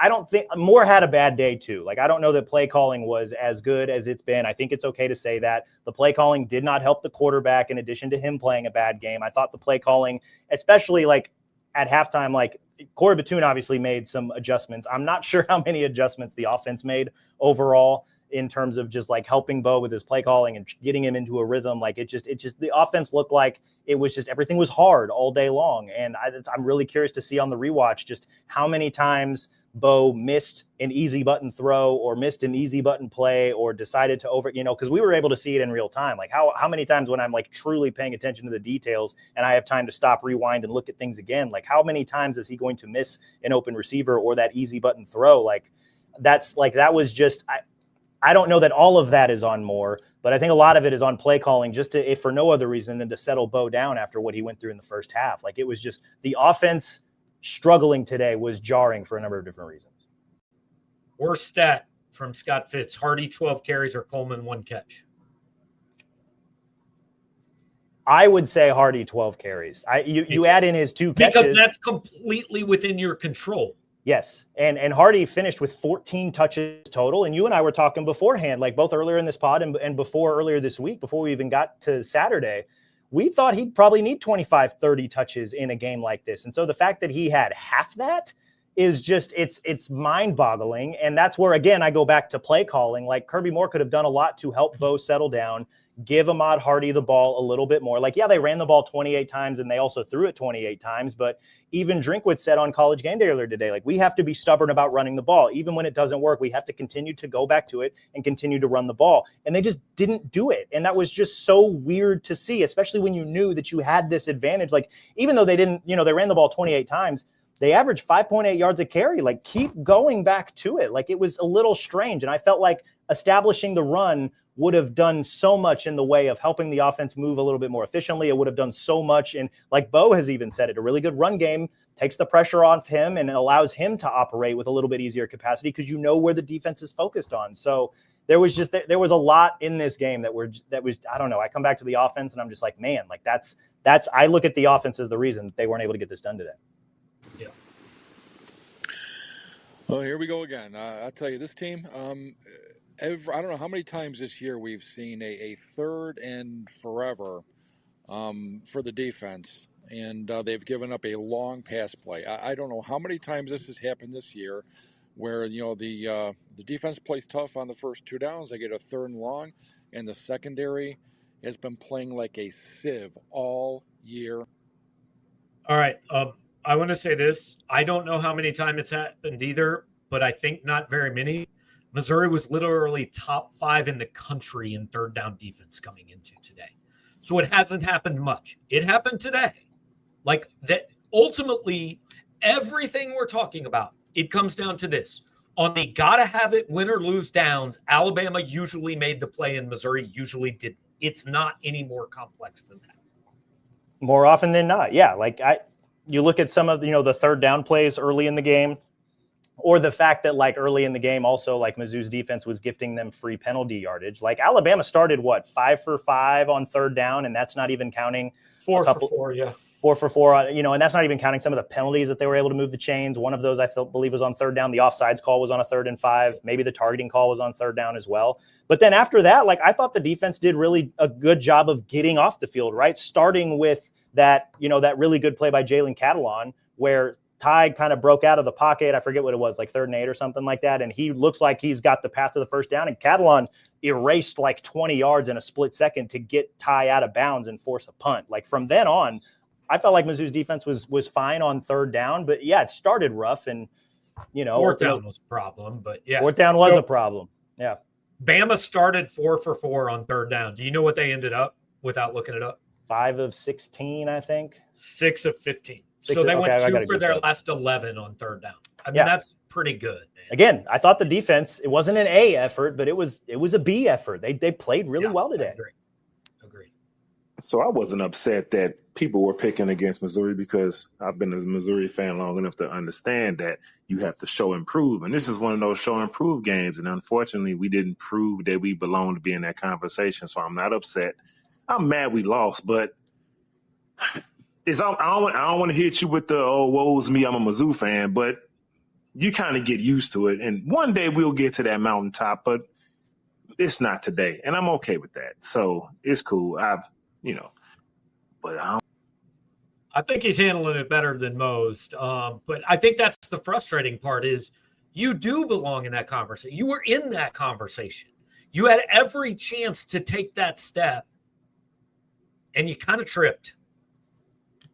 don't think Moore had a bad day too. Like, I don't know that play calling was as good as it's been. I think it's okay to say that the play calling did not help the quarterback in addition to him playing a bad game. I thought the play calling, especially like at halftime, like Corey Batoon obviously made some adjustments. I'm not sure how many adjustments the offense made overall in terms of just like helping Bo with his play calling and getting him into a rhythm. Like it just the offense looked like it was just everything was hard all day long. And I'm really curious to see on the rewatch just how many times Bo missed an easy button throw or missed an easy button play or decided to because we were able to see it in real time. Like how many times when I'm like truly paying attention to the details and I have time to stop, rewind, and look at things again, like how many times is he going to miss an open receiver or that easy button throw? Like that was just, I don't know that all of that is on Moore, but I think a lot of it is on play calling, just to, if for no other reason than to settle Bo down after what he went through in the first half. Like it was just the offense struggling today was jarring for a number of different reasons. Worst stat from Scott Fitz: Hardy 12 carries or Coleman 1 catch. I would say Hardy 12 carries. You add in his 2 catches. Because that's completely within your control. Yes. And Hardy finished with 14 touches total. And you and I were talking beforehand, like both earlier in this pod and before earlier this week, before we even got to Saturday, we thought he'd probably need 25, 30 touches in a game like this. And so the fact that he had half that is just, it's mind boggling. And that's where, again, I go back to play calling. Like Kirby Moore could have done a lot to help Bo settle down, give Ahmad Hardy the ball a little bit more. Like, yeah, they ran the ball 28 times and they also threw it 28 times. But even Drinkwitz said on College Game Day earlier today, like, we have to be stubborn about running the ball. Even when it doesn't work, we have to continue to go back to it and continue to run the ball. And they just didn't do it. And that was just so weird to see, especially when you knew that you had this advantage. Like, even though they didn't, they ran the ball 28 times, they averaged 5.8 yards a carry. Like, keep going back to it. Like, it was a little strange. And I felt like establishing the run would have done so much in the way of helping the offense move a little bit more efficiently. It would have done so much. And like Bo has even said it, a really good run game takes the pressure off him and it allows him to operate with a little bit easier capacity because you know where the defense is focused on. So there was a lot in this game that was I don't know. I come back to the offense and I'm just like, man, like that's I look at the offense as the reason they weren't able to get this done today. Yeah. Well, here we go again. I'll tell you, this team, I don't know how many times this year we've seen a third and forever for the defense, and they've given up a long pass play. I don't know how many times this has happened this year where, the defense plays tough on the first 2 downs. They get a third and long, and the secondary has been playing like a sieve all year. All right. I want to say this. I don't know how many times it's happened either, but I think not very many. Missouri was literally top 5 in the country in third down defense coming into today. So it hasn't happened much. It happened today. Like that, ultimately, everything we're talking about, it comes down to this. On the gotta have it, win or lose downs, Alabama usually made the play and Missouri usually didn't. It's not any more complex than that. More often than not. Yeah. Like you look at some of, the third down plays early in the game, or the fact that like early in the game, also like Mizzou's defense was gifting them free penalty yardage. Like Alabama started 5 for 5 on third down. And that's not even counting 4 for 4. Yeah. 4 for 4, and that's not even counting some of the penalties that they were able to move the chains. One of those I believe was on third down. The offsides call was on a 3rd and 5. Maybe the targeting call was on third down as well. But then after that, like I thought the defense did really a good job of getting off the field, right? Starting with that, that really good play by Jalen Catalon where Ty kind of broke out of the pocket. I forget what it was, like 3rd and 8 or something like that. And he looks like he's got the path to the first down. And Catalon erased like 20 yards in a split second to get Ty out of bounds and force a punt. Like from then on, I felt like Mizzou's defense was fine on third down, but yeah, it started rough and, fourth down was a problem, but yeah. Fourth down was a problem. Yeah. Bama started 4 for 4 on third down. Do you know what they ended up without looking it up? 5 of 16, I think. 6 of 15. So they went 2 for their last 11 on third down. I mean, that's pretty good, man. Again, I thought the defense, it wasn't an A effort, but it was a B effort. They played really well today. Agreed. So I wasn't upset that people were picking against Missouri because I've been a Missouri fan long enough to understand that you have to show and prove. And this is one of those show and prove games. And unfortunately, we didn't prove that we belong to be in that conversation. So I'm not upset. I'm mad we lost, but I don't want to hit you with the, woe's me, I'm a Mizzou fan, but you kind of get used to it. And one day we'll get to that mountaintop, but it's not today. And I'm okay with that. So it's cool. But I think he's handling it better than most. But I think that's the frustrating part is you do belong in that conversation. You were in that conversation. You had every chance to take that step, and you kind of tripped.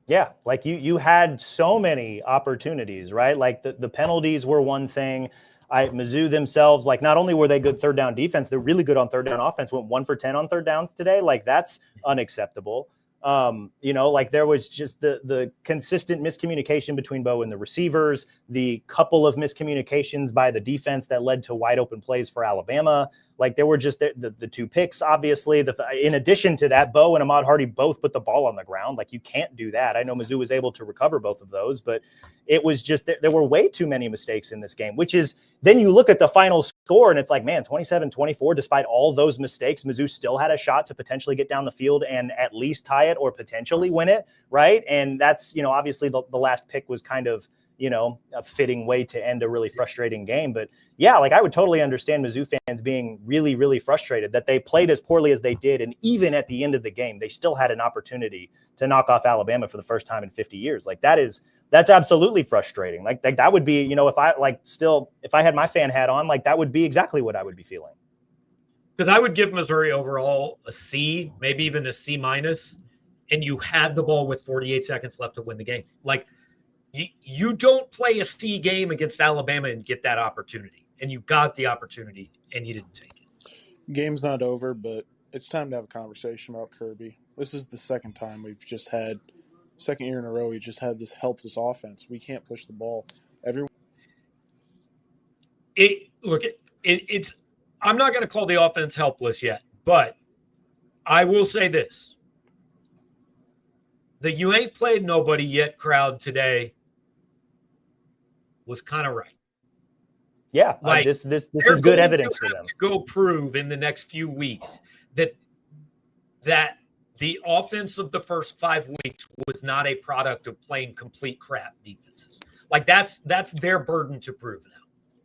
Yeah, like you had so many opportunities, right? Like the penalties were one thing. Mizzou themselves, like not only were they good third down defense, they're really good on third down offense. Went 1 for 10 on third downs today. Like that's unacceptable. Like there was just the consistent miscommunication between Bo and the receivers, the couple of miscommunications by the defense that led to wide open plays for Alabama. Like there were just the 2 picks, obviously. In addition to that, Bo and Ahmad Hardy both put the ball on the ground. Like you can't do that. I know Mizzou was able to recover both of those, but it was just there were way too many mistakes in this game, which is then you look at the final score and it's like, man, 27-24, despite all those mistakes, Mizzou still had a shot to potentially get down the field and at least tie it or potentially win it, right? And that's, obviously the last pick was kind of, a fitting way to end a really frustrating game. But yeah, like I would totally understand Mizzou fans being really, really frustrated that they played as poorly as they did. And even at the end of the game, they still had an opportunity to knock off Alabama for the first time in 50 years. Like that's absolutely frustrating. Like that would be, if I had my fan hat on, like that would be exactly what I would be feeling. Because I would give Missouri overall a C, maybe even a C-, and you had the ball with 48 seconds left to win the game. Like you don't play a C game against Alabama and get that opportunity. And you got the opportunity and you didn't take it. Game's not over, but it's time to have a conversation about Kirby. This is the second year in a row, we just had this helpless offense. We can't push the ball. I'm not going to call the offense helpless yet, but I will say this. The you ain't played nobody yet crowd today was kind of right. Yeah, Like, this is good evidence for them. Go prove in the next few weeks that the offense of the first 5 weeks was not a product of playing complete crap defenses. Like that's their burden to prove now.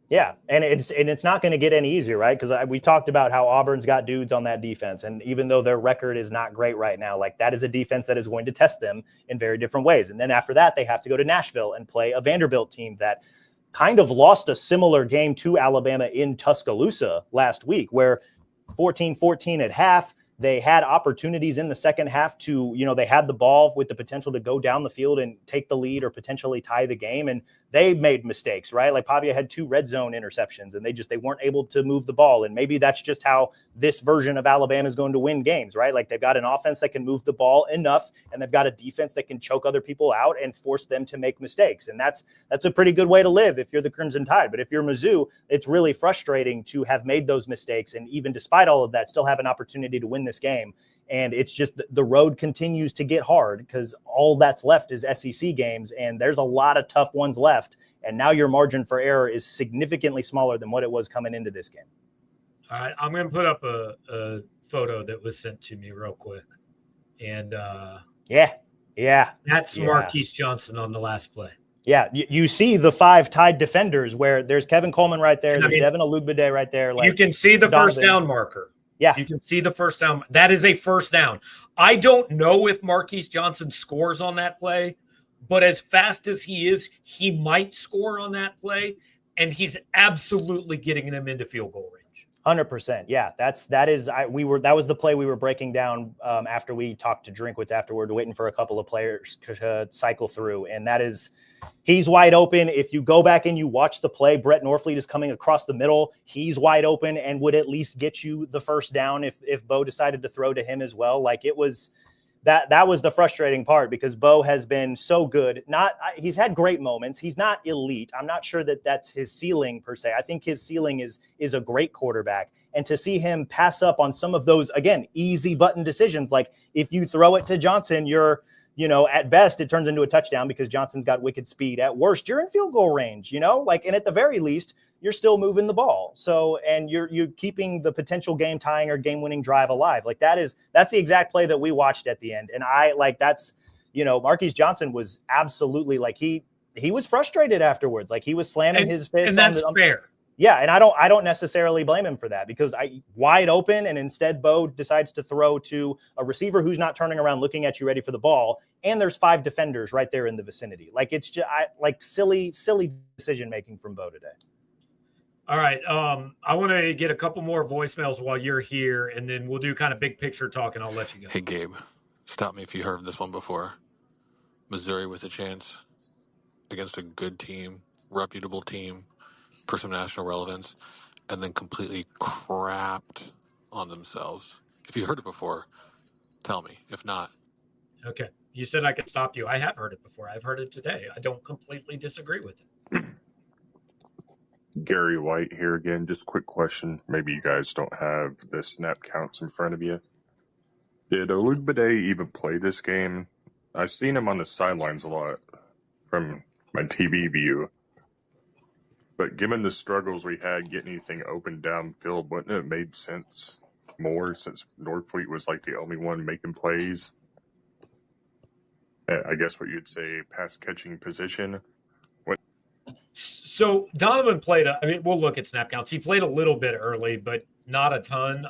Yeah, and it's not going to get any easier, right? Because we talked about how Auburn's got dudes on that defense, and even though their record is not great right now, like that is a defense that is going to test them in very different ways. And then after that, they have to go to Nashville and play a Vanderbilt team that kind of lost a similar game to Alabama in Tuscaloosa last week, where 14-14 at half. They had opportunities in the second half to, they had the ball with the potential to go down the field and take the lead or potentially tie the game. And they made mistakes, right? Like Pavia had 2 red zone interceptions and they weren't able to move the ball. And maybe that's just how this version of Alabama is going to win games, right? Like they've got an offense that can move the ball enough and they've got a defense that can choke other people out and force them to make mistakes. And that's a pretty good way to live if you're the Crimson Tide. But if you're Mizzou, it's really frustrating to have made those mistakes. And even despite all of that, still have an opportunity to win this game. And it's just the road continues to get hard because all that's left is SEC games. And there's a lot of tough ones left. And now your margin for error is significantly smaller than what it was coming into this game. All right. I'm going to put up a photo that was sent to me real quick. And yeah. That's Marquise Johnson on the last play. Yeah. You see the 5 tied defenders where there's Kevin Coleman right there. There's Devin Olugbade right there. Like, you can see the first down marker. Yeah. You can see the first down. That is a first down. I don't know if Marquise Johnson scores on that play, but as fast as he is, he might score on that play, and he's absolutely getting them into field goal range. 100%. Yeah, that was the play we were breaking down after we talked to Drinkwitz afterward, waiting for a couple of players to cycle through, and that is. He's wide open. If you go back and you watch the play, Brett Norfleet is coming across the middle. He's wide open and would at least get you the first down if Bo decided to throw to him as well. Like it was that was the frustrating part because Bo has been so good. He's had great moments. He's not elite. I'm not sure that that's his ceiling per se. I think his ceiling is a great quarterback. And to see him pass up on some of those, again, easy button decisions, like if you throw it to Johnson, you're at best, it turns into a touchdown because Johnson's got wicked speed. At worst, you're in field goal range, and at the very least, you're still moving the ball. So, and you're keeping the potential game tying or game winning drive alive. Like that's the exact play that we watched at the end. And Marquise Johnson was absolutely like, he was frustrated afterwards. Like he was slamming his fist. And that's fair. Yeah, and I don't necessarily blame him for that because wide open, and instead Bo decides to throw to a receiver who's not turning around looking at you ready for the ball, and there's 5 defenders right there in the vicinity. Like it's just silly decision making from Bo today. All right, I want to get a couple more voicemails while you're here, and then we'll do kind of big picture talk, and I'll let you go. Hey Gabe, stop me if you heard this one before. Missouri with a chance against a good team, reputable team. For some national relevance, and then completely crapped on themselves. If you heard it before, tell me. If not. Okay. You said I could stop you. I have heard it before. I've heard it today. I don't completely disagree with it. Gary White here again. Just a quick question. Maybe you guys don't have the snap counts in front of you. Did Olugbade even play this game? I've seen him on the sidelines a lot from my TV view. But given the struggles we had getting anything open downfield, wouldn't it have made sense more since Norfleet was like the only one making plays? I guess what you'd say pass catching position. So Donovan played, we'll look at snap counts. He played a little bit early, but not a ton.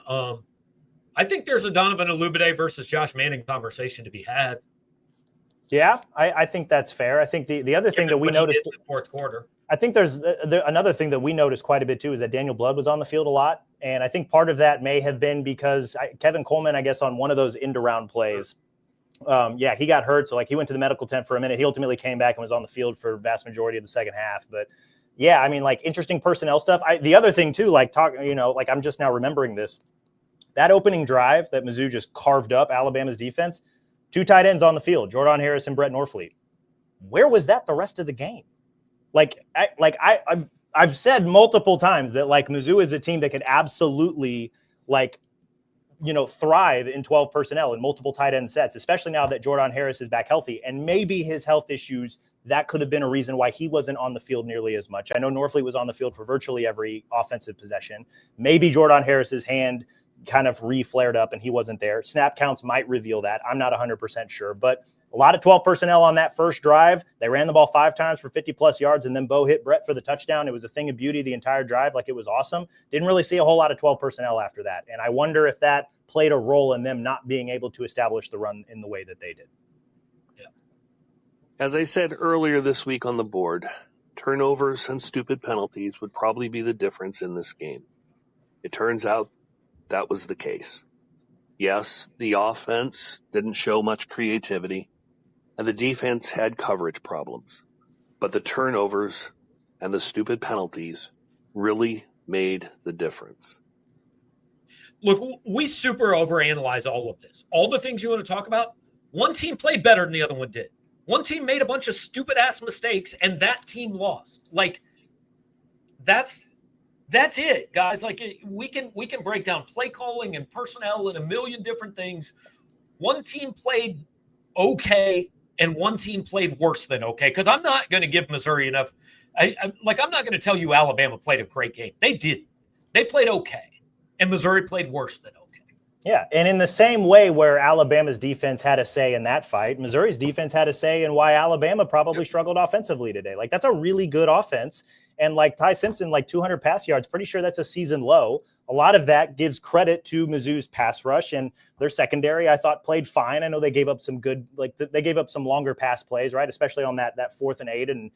I think there's a Donovan Olugbade versus Josh Manning conversation to be had. Yeah, I think that's fair. I think the other thing that we noticed in the fourth quarter. I think there's another thing that we noticed quite a bit too is that Daniel Blood was on the field a lot. And I think part of that may have been because Kevin Coleman, I guess on one of those end around plays, he got hurt. So like he went to the medical tent for a minute. He ultimately came back and was on the field for the vast majority of the second half. But yeah, I mean, like interesting personnel stuff. The other thing too, I'm just now remembering this, that opening drive that Mizzou just carved up Alabama's defense, 2 tight ends on the field, Jordan Harris and Brett Norfleet. Where was that the rest of the game? I've said multiple times that like Mizzou is a team that could absolutely thrive in 12 personnel and multiple tight end sets, especially now that Jordan Harris is back healthy. And maybe his health issues that could have been a reason why he wasn't on the field nearly as much. I know Norfleet was on the field for virtually every offensive possession. Maybe Jordan Harris's hand kind of re-flared up and he wasn't there. Snap counts might reveal that. I'm not 100% sure, but a lot of 12 personnel on that first drive. They ran the ball 5 times for 50-plus yards, and then Bo hit Brett for the touchdown. It was a thing of beauty the entire drive. Like, it was awesome. Didn't really see a whole lot of 12 personnel after that, and I wonder if that played a role in them not being able to establish the run in the way that they did. Yeah. As I said earlier this week on the board, turnovers and stupid penalties would probably be the difference in this game. It turns out that was the case. Yes, the offense didn't show much creativity, and the defense had coverage problems. But the turnovers and the stupid penalties really made the difference. Look, we super overanalyze all of this. All the things you want to talk about, one team played better than the other one did. One team made a bunch of stupid-ass mistakes, and that team lost. Like, that's it, guys. Like, we can break down play calling and personnel and a million different things. One team played okay, and one team played worse than okay, because I'm not going to give Missouri enough. I'm not going to tell you Alabama played a great game. They did. They played okay, and Missouri played worse than okay. Yeah, and in the same way where Alabama's defense had a say in that fight, Missouri's defense had a say in why Alabama probably struggled offensively today. Like, that's a really good offense. And like Ty Simpson, like 200 pass yards, pretty sure that's a season low. A lot of that gives credit to Mizzou's pass rush, and their secondary, I thought, played fine. I know they gave up some good, they gave up some longer pass plays, right? Especially on that 4th and 8 and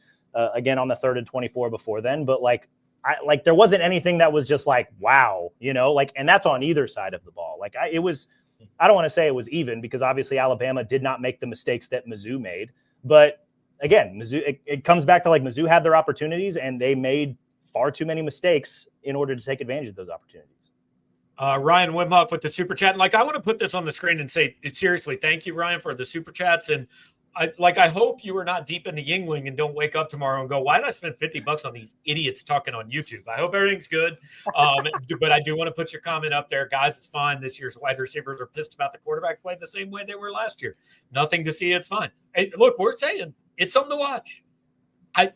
again on the 3rd and 24 before then. But there wasn't anything that was just like, wow, and that's on either side of the ball. I don't want to say it was even, because obviously Alabama did not make the mistakes that Mizzou made. But again, Mizzou, it comes back to Mizzou had their opportunities and they made far too many mistakes in order to take advantage of those opportunities. Ryan Wimhoff with the super chat. I want to put this on the screen and say, seriously, thank you, Ryan, for the super chats. And I hope you are not deep in the Yuengling and don't wake up tomorrow and go, why did I spend $50 on these idiots talking on YouTube? I hope everything's good. But I do want to put your comment up there. Guys, it's fine. This year's wide receivers are pissed about the quarterback play the same way they were last year. Nothing to see. It's fine. Hey, look, we're saying it's something to watch.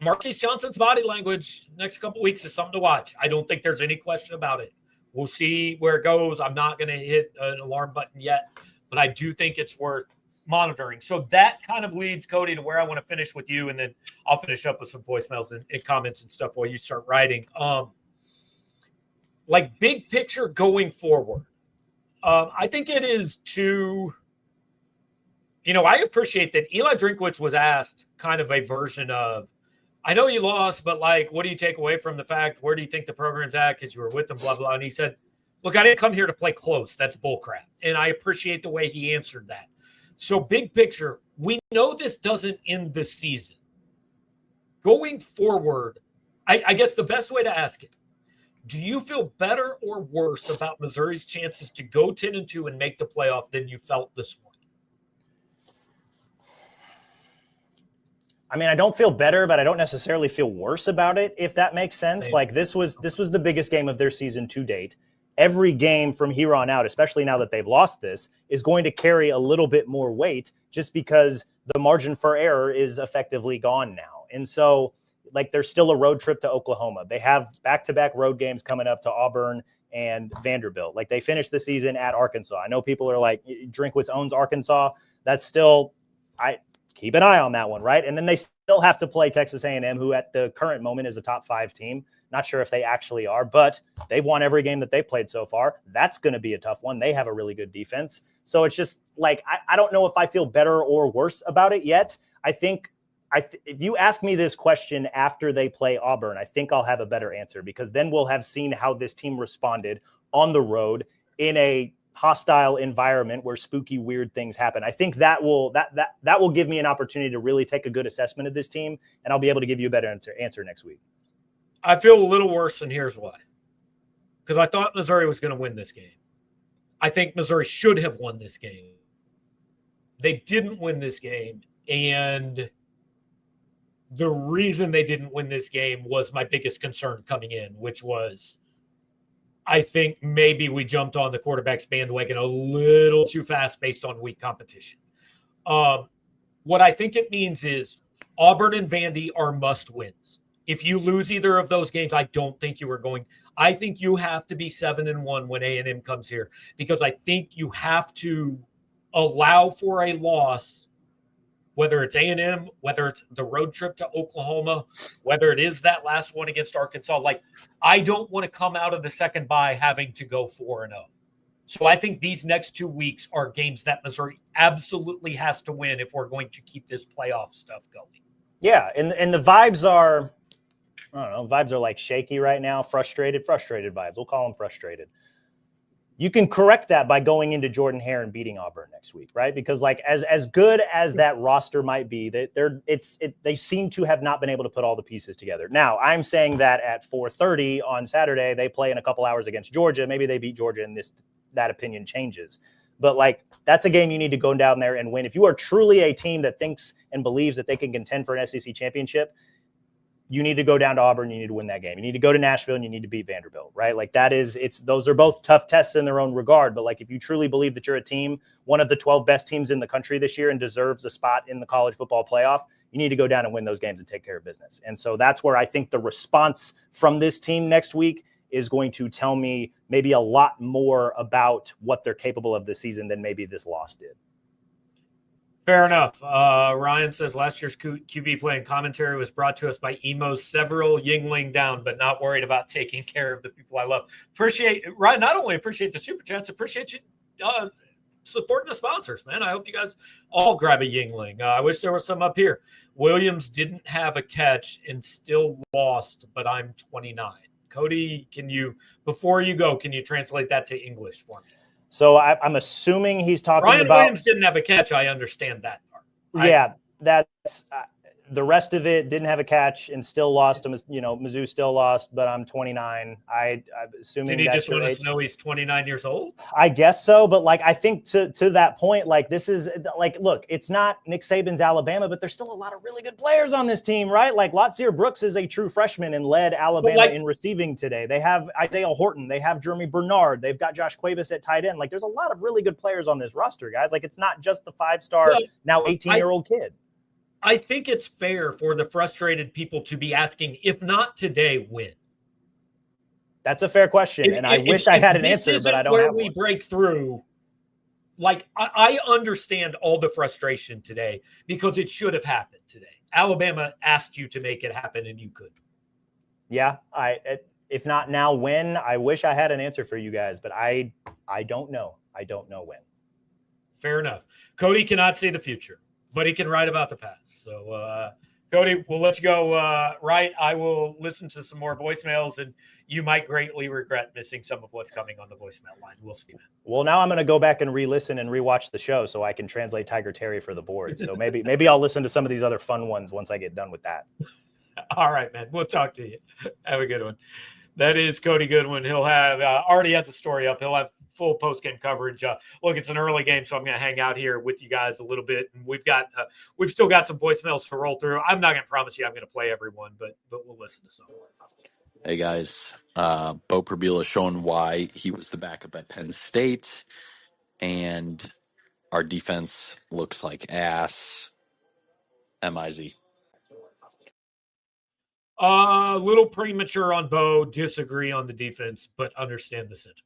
Marquise Johnson's body language next couple weeks is something to watch. I don't think there's any question about it. We'll see where it goes. I'm not going to hit an alarm button yet, but I do think it's worth monitoring. So that kind of leads, Cody, to where I want to finish with you, and then I'll finish up with some voicemails and comments and stuff while you start writing. Big picture going forward, I think it is to I appreciate that Eli Drinkwitz was asked kind of a version of, I know you lost, but what do you take away from the fact? Where do you think the program's at? Because you were with them, blah, blah. And he said, look, I didn't come here to play close. That's bullcrap. And I appreciate the way he answered that. So big picture, we know this doesn't end the season. Going forward, I guess the best way to ask it, do you feel better or worse about Missouri's chances to go 10-2 and make the playoff than you felt this morning? I mean, I don't feel better, but I don't necessarily feel worse about it, if that makes sense. This was the biggest game of their season to date. Every game from here on out, especially now that they've lost this, is going to carry a little bit more weight just because the margin for error is effectively gone now. And so, there's still a road trip to Oklahoma. They have back-to-back road games coming up to Auburn and Vanderbilt. They finished the season at Arkansas. I know people are like, Drinkwitz owns Arkansas. That's still, keep an eye on that one, right? And then they still have to play Texas A&M, who at the current moment is a top 5 team. Not sure if they actually are, but they've won every game that they've played so far. That's going to be a tough one. They have a really good defense. So it's just I don't know if I feel better or worse about it yet. I think if you ask me this question after they play Auburn, I think I'll have a better answer, because then we'll have seen how this team responded on the road in a hostile environment where spooky, weird things happen. I think that will give me an opportunity to really take a good assessment of this team, and I'll be able to give you a better answer next week. I feel a little worse, and here's why. Because I thought Missouri was going to win this game. I think Missouri should have won this game. They didn't win this game, and the reason they didn't win this game was my biggest concern coming in, which was I think maybe we jumped on the quarterback's bandwagon a little too fast based on weak competition. What I think it means is Auburn and Vandy are must wins. If you lose either of those games, I don't think you are going. I think you have to be 7-1 when A&M comes here, because I think you have to allow for a loss, whether it's A&M, whether it's the road trip to Oklahoma, whether it is that last one against Arkansas. Like, I don't want to come out of the second bye having to go 4-0. So I think these next 2 weeks are games that Missouri absolutely has to win if we're going to keep this playoff stuff going. Yeah, and the vibes are, I don't know, vibes are like shaky right now, frustrated vibes. We'll call them frustrated. You can correct that by going into Jordan Hare and beating Auburn next week, right? Because like as good as that roster might be, they seem to have not been able to put all the pieces together. Now, I'm saying that at 4:30 on Saturday, they play in a couple hours against Georgia. Maybe they beat Georgia and that opinion changes. But like, that's a game you need to go down there and win. If you are truly a team that thinks and believes that they can contend for an SEC championship, you need to go down to Auburn. You need to win that game. You need to go to Nashville and you need to beat Vanderbilt, right? Like those are both tough tests in their own regard. But like, if you truly believe that you're a team, one of the 12 best teams in the country this year and deserves a spot in the college football playoff, you need to go down and win those games and take care of business. And so that's where I think the response from this team next week is going to tell me maybe a lot more about what they're capable of this season than maybe this loss did. Fair enough. Ryan says last year's QB play and commentary was brought to us by Emo's several Yuengling down, but not worried about taking care of the people I love. Appreciate, Ryan, not only appreciate the super chats, appreciate you supporting the sponsors, man. I hope you guys all grab a Yuengling. I wish there was some up here. Williams didn't have a catch and still lost, but I'm 29. Cody, before you go, can you translate that to English for me? So I'm assuming he's talking Ryan about Williams didn't have a catch. I understand that part. Yeah, that's the rest of it. Didn't have a catch and still lost. Mizzou still lost, but I'm 29. I'm assuming. Did he just want us to know he's 29 years old? I guess so, but like, I think to that point, like, this is like, look, it's not Nick Saban's Alabama, but there's still a lot of really good players on this team, right? Like, Latsier Brooks is a true freshman and led Alabama in receiving today. They have Isaiah Horton, they have Jeremy Bernard, they've got Josh Cuevas at tight end. Like, there's a lot of really good players on this roster, guys. Like, it's not just the 5-star now 18-year-old kid. I think it's fair for the frustrated people to be asking, if not today, when? That's a fair question, and I wish I had an answer, but I don't have one. Where we break through, like, I understand all the frustration today because it should have happened today. Alabama asked you to make it happen, and you couldn't. Yeah, if not now, when? I wish I had an answer for you guys, but I don't know. I don't know when. Fair enough. Cody cannot see the future, but he can write about the past. So, Cody, we'll let you go. Right, I will listen to some more voicemails, and you might greatly regret missing some of what's coming on the voicemail line. We'll see, man. Well, now I'm going to go back and re-listen and rewatch the show so I can translate Tiger Terry for the board. So maybe I'll listen to some of these other fun ones once I get done with that. All right, man. We'll talk to you. Have a good one. That is Cody Goodwin. He'll have already has a story up. He'll have full post-game coverage. Look, it's an early game, so I'm going to hang out here with you guys a little bit. And we've still got some voicemails to roll through. I'm not going to promise you I'm going to play everyone, but we'll listen to some. Hey guys, Bo Perbula showing why he was the backup at Penn State, and our defense looks like ass. MIZ. A little premature on Bo. Disagree on the defense, but understand the sentiments.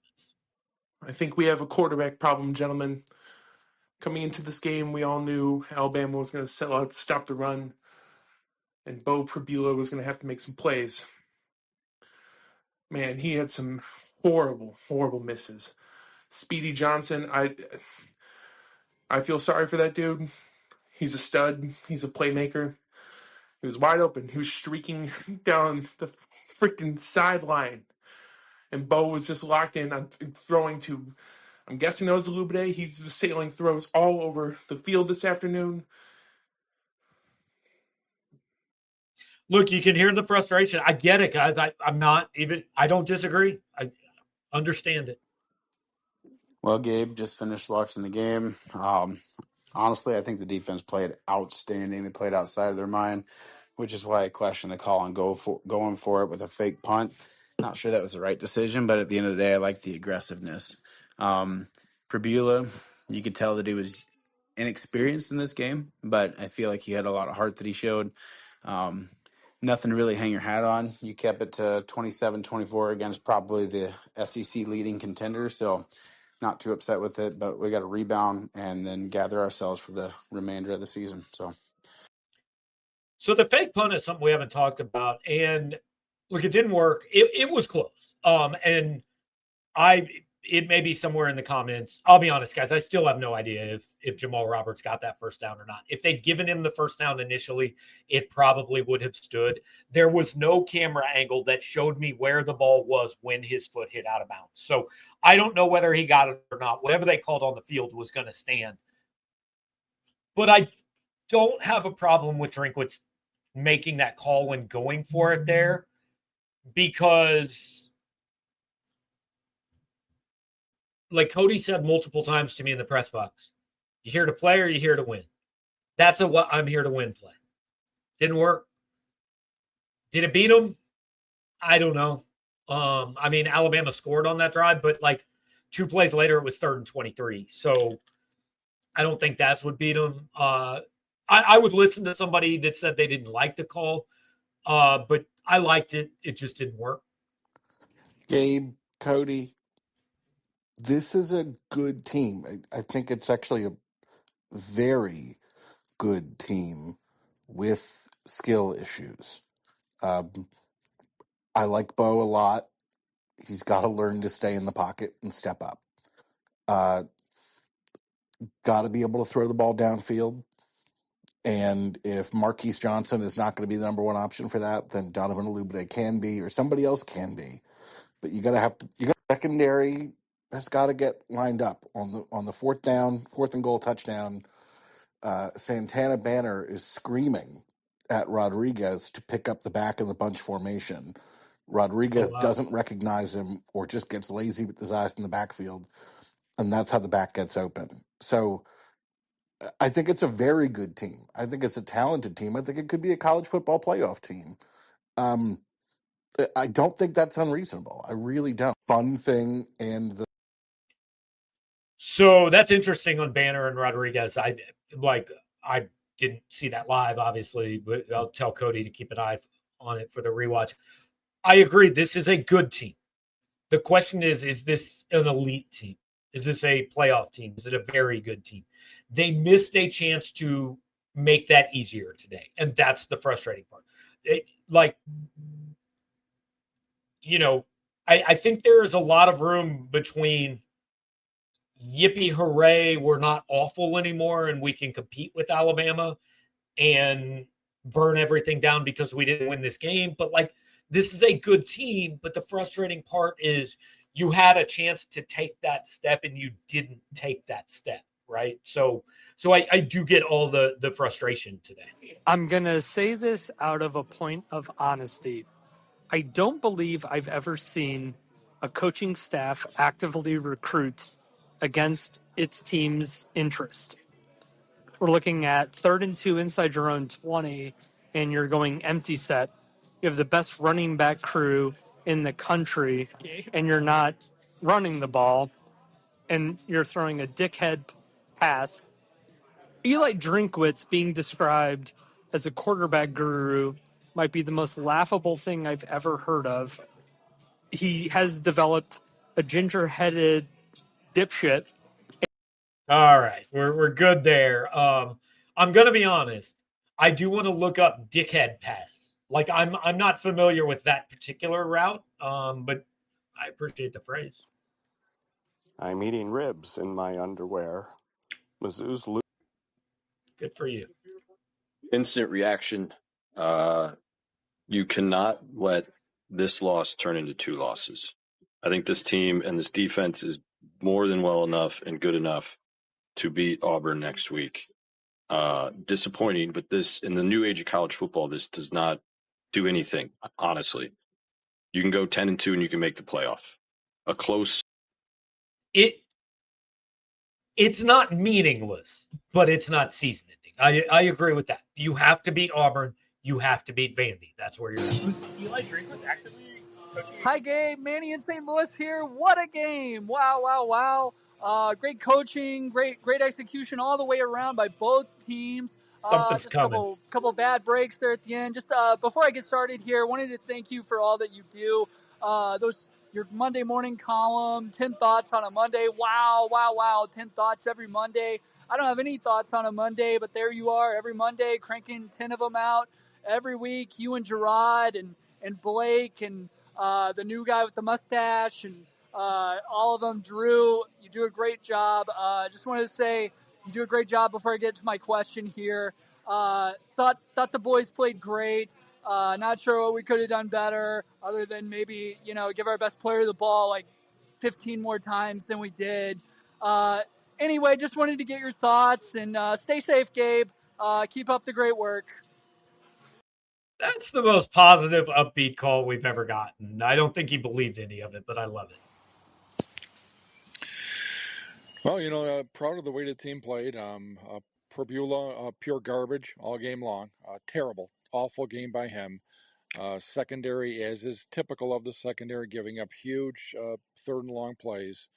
I think we have a quarterback problem, gentlemen. Coming into this game, we all knew Alabama was going to sell out to stop the run, and Bo Perbula was going to have to make some plays. Man, he had some horrible, horrible misses. Speedy Johnson, I feel sorry for that dude. He's a stud. He's a playmaker. He was wide open. He was streaking down the freaking sideline. And Bo was just locked in on throwing to, I'm guessing that was Alubade. He was sailing throws all over the field this afternoon. Look, you can hear the frustration. I get it, guys. I don't disagree. I understand it. Well, Gabe, just finished watching the game. Honestly, I think the defense played outstanding. They played outside of their mind, which is why I question the call on going for it with a fake punt. Not sure that was the right decision, but at the end of the day, I like the aggressiveness. Perbula, you could tell that he was inexperienced in this game, but I feel like he had a lot of heart that he showed. Nothing to really hang your hat on. You kept it to 27-24 against probably the SEC leading contender, so not too upset with it, but we got to rebound and then gather ourselves for the remainder of the season. So the fake punt is something we haven't talked about, and look, it didn't work. It was close, and it may be somewhere in the comments. I'll be honest, guys. I still have no idea if Jamal Roberts got that first down or not. If they'd given him the first down initially, it probably would have stood. There was no camera angle that showed me where the ball was when his foot hit out of bounds. So I don't know whether he got it or not. Whatever they called on the field was going to stand. But I don't have a problem with Drinkwitz making that call and going for it there, because like Cody said multiple times to me in the press box, you here to play or you here to win? That's a what I'm here to win play. Didn't work. Did it beat them? I don't know. I mean, Alabama scored on that drive, but like 2 plays later, it was 3rd and 23. So I don't think that's what beat them. I would listen to somebody that said they didn't like the call, but I liked it. It just didn't work. Gabe, Cody, this is a good team. I think it's actually a very good team with skill issues. Um, I like Bo a lot. He's got to learn to stay in the pocket and step up. Got to be able to throw the ball downfield. And if Marquise Johnson is not going to be the number one option for that, then Donovan Olubade can be, or somebody else can be. But you got secondary has got to get lined up on the 4th and goal touchdown. Santana Banner is screaming at Rodriguez to pick up the back in the bunch formation. Rodriguez doesn't recognize him or just gets lazy with his eyes in the backfield, and that's how the back gets open. So I think it's a very good team. I think it's a talented team. I think it could be a college football playoff team. I don't think that's unreasonable. I really don't. Fun thing and So that's interesting on Banner and Rodriguez. I didn't see that live, obviously, but I'll tell Cody to keep an eye on it for the rewatch. I agree. This is a good team. The question is this an elite team? Is this a playoff team? Is it a very good team? They missed a chance to make that easier today, and that's the frustrating part. I think there is a lot of room between yippee hooray, we're not awful anymore and we can compete with Alabama, and burn everything down because we didn't win this game. But like, this is a good team, but the frustrating part is you had a chance to take that step and you didn't take that step, right? So I do get all the frustration today. I'm going to say this out of a point of honesty. I don't believe I've ever seen a coaching staff actively recruit against its team's interest. We're looking at 3rd and 2 inside your own 20, and you're going empty set. You have the best running back crew in the country, and you're not running the ball, and you're throwing a dickhead pass. Eli Drinkwitz being described as a quarterback guru might be the most laughable thing I've ever heard of. He has developed a ginger-headed dipshit. All right, we're good there. I'm gonna be honest. I do want to look up dickhead pass. Like, I'm not familiar with that particular route, but I appreciate the phrase. I'm eating ribs in my underwear. Mizzou's losing. Good for you. Instant reaction. You cannot let this loss turn into 2 losses. I think this team and this defense is more than well enough and good enough to beat Auburn next week. Disappointing, but this, in the new age of college football, this does not do anything, honestly. You can go 10-2 and you can make the playoff. A close. It's not meaningless, but it's not season ending. I agree with that. You have to beat Auburn. You have to beat Vandy. That's where you're at. Was Eli Drinkwitz actively coaching? Hi, Gabe. Manny in St. Louis here. What a game. Wow. Great coaching, great execution all the way around by both teams. Something's Just a coming. couple bad breaks there at the end. Just before I get started here, I wanted to thank you for all that you do. Your Monday morning column, 10 thoughts on a Monday. Wow. 10 thoughts every Monday. I don't have any thoughts on a Monday, but there you are every Monday cranking 10 of them out every week. You and Gerard and Blake and the new guy with the mustache and all of them. Drew, you do a great job. Just wanted to say you do a great job before I get to my question here. Thought the boys played great. Not sure what we could have done better other than maybe, give our best player the ball like 15 more times than we did. Anyway, just wanted to get your thoughts and stay safe, Gabe. Keep up the great work. That's the most positive, upbeat call we've ever gotten. I don't think he believed any of it, but I love it. Well, proud of the way the team played. Probula, pure garbage all game long. Terrible, awful game by him. Secondary, as is typical of the secondary, giving up huge third and long plays.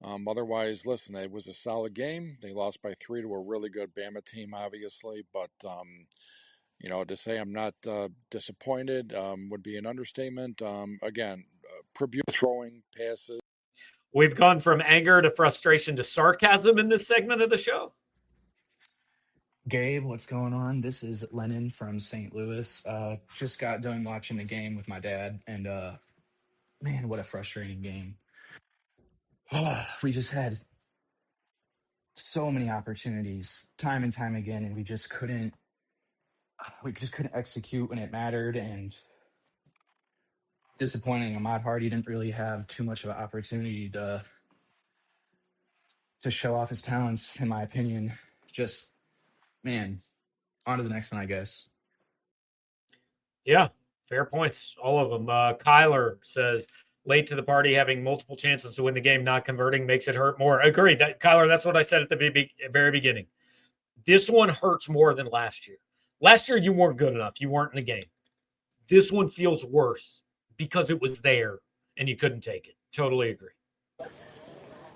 Otherwise, listen, it was a solid game. They lost by 3 to a really good Bama team, obviously. But, to say I'm not disappointed would be an understatement. Again, Purdue throwing passes. We've gone from anger to frustration to sarcasm in this segment of the show. Gabe, what's going on? This is Lennon from St. Louis. Just got done watching the game with my dad, and man, what a frustrating game. We just had so many opportunities time and time again, and we just couldn't execute when it mattered. And disappointing. Ahmad Hardy didn't really have too much of an opportunity to show off his talents, in my opinion. Just, man, on to the next one, I guess. Yeah, fair points, all of them. Kyler says, late to the party, having multiple chances to win the game, not converting makes it hurt more. Agreed. Kyler, that's what I said at the very beginning. This one hurts more than last year. Last year, you weren't good enough. You weren't in the game. This one feels worse because it was there and you couldn't take it. Totally agree.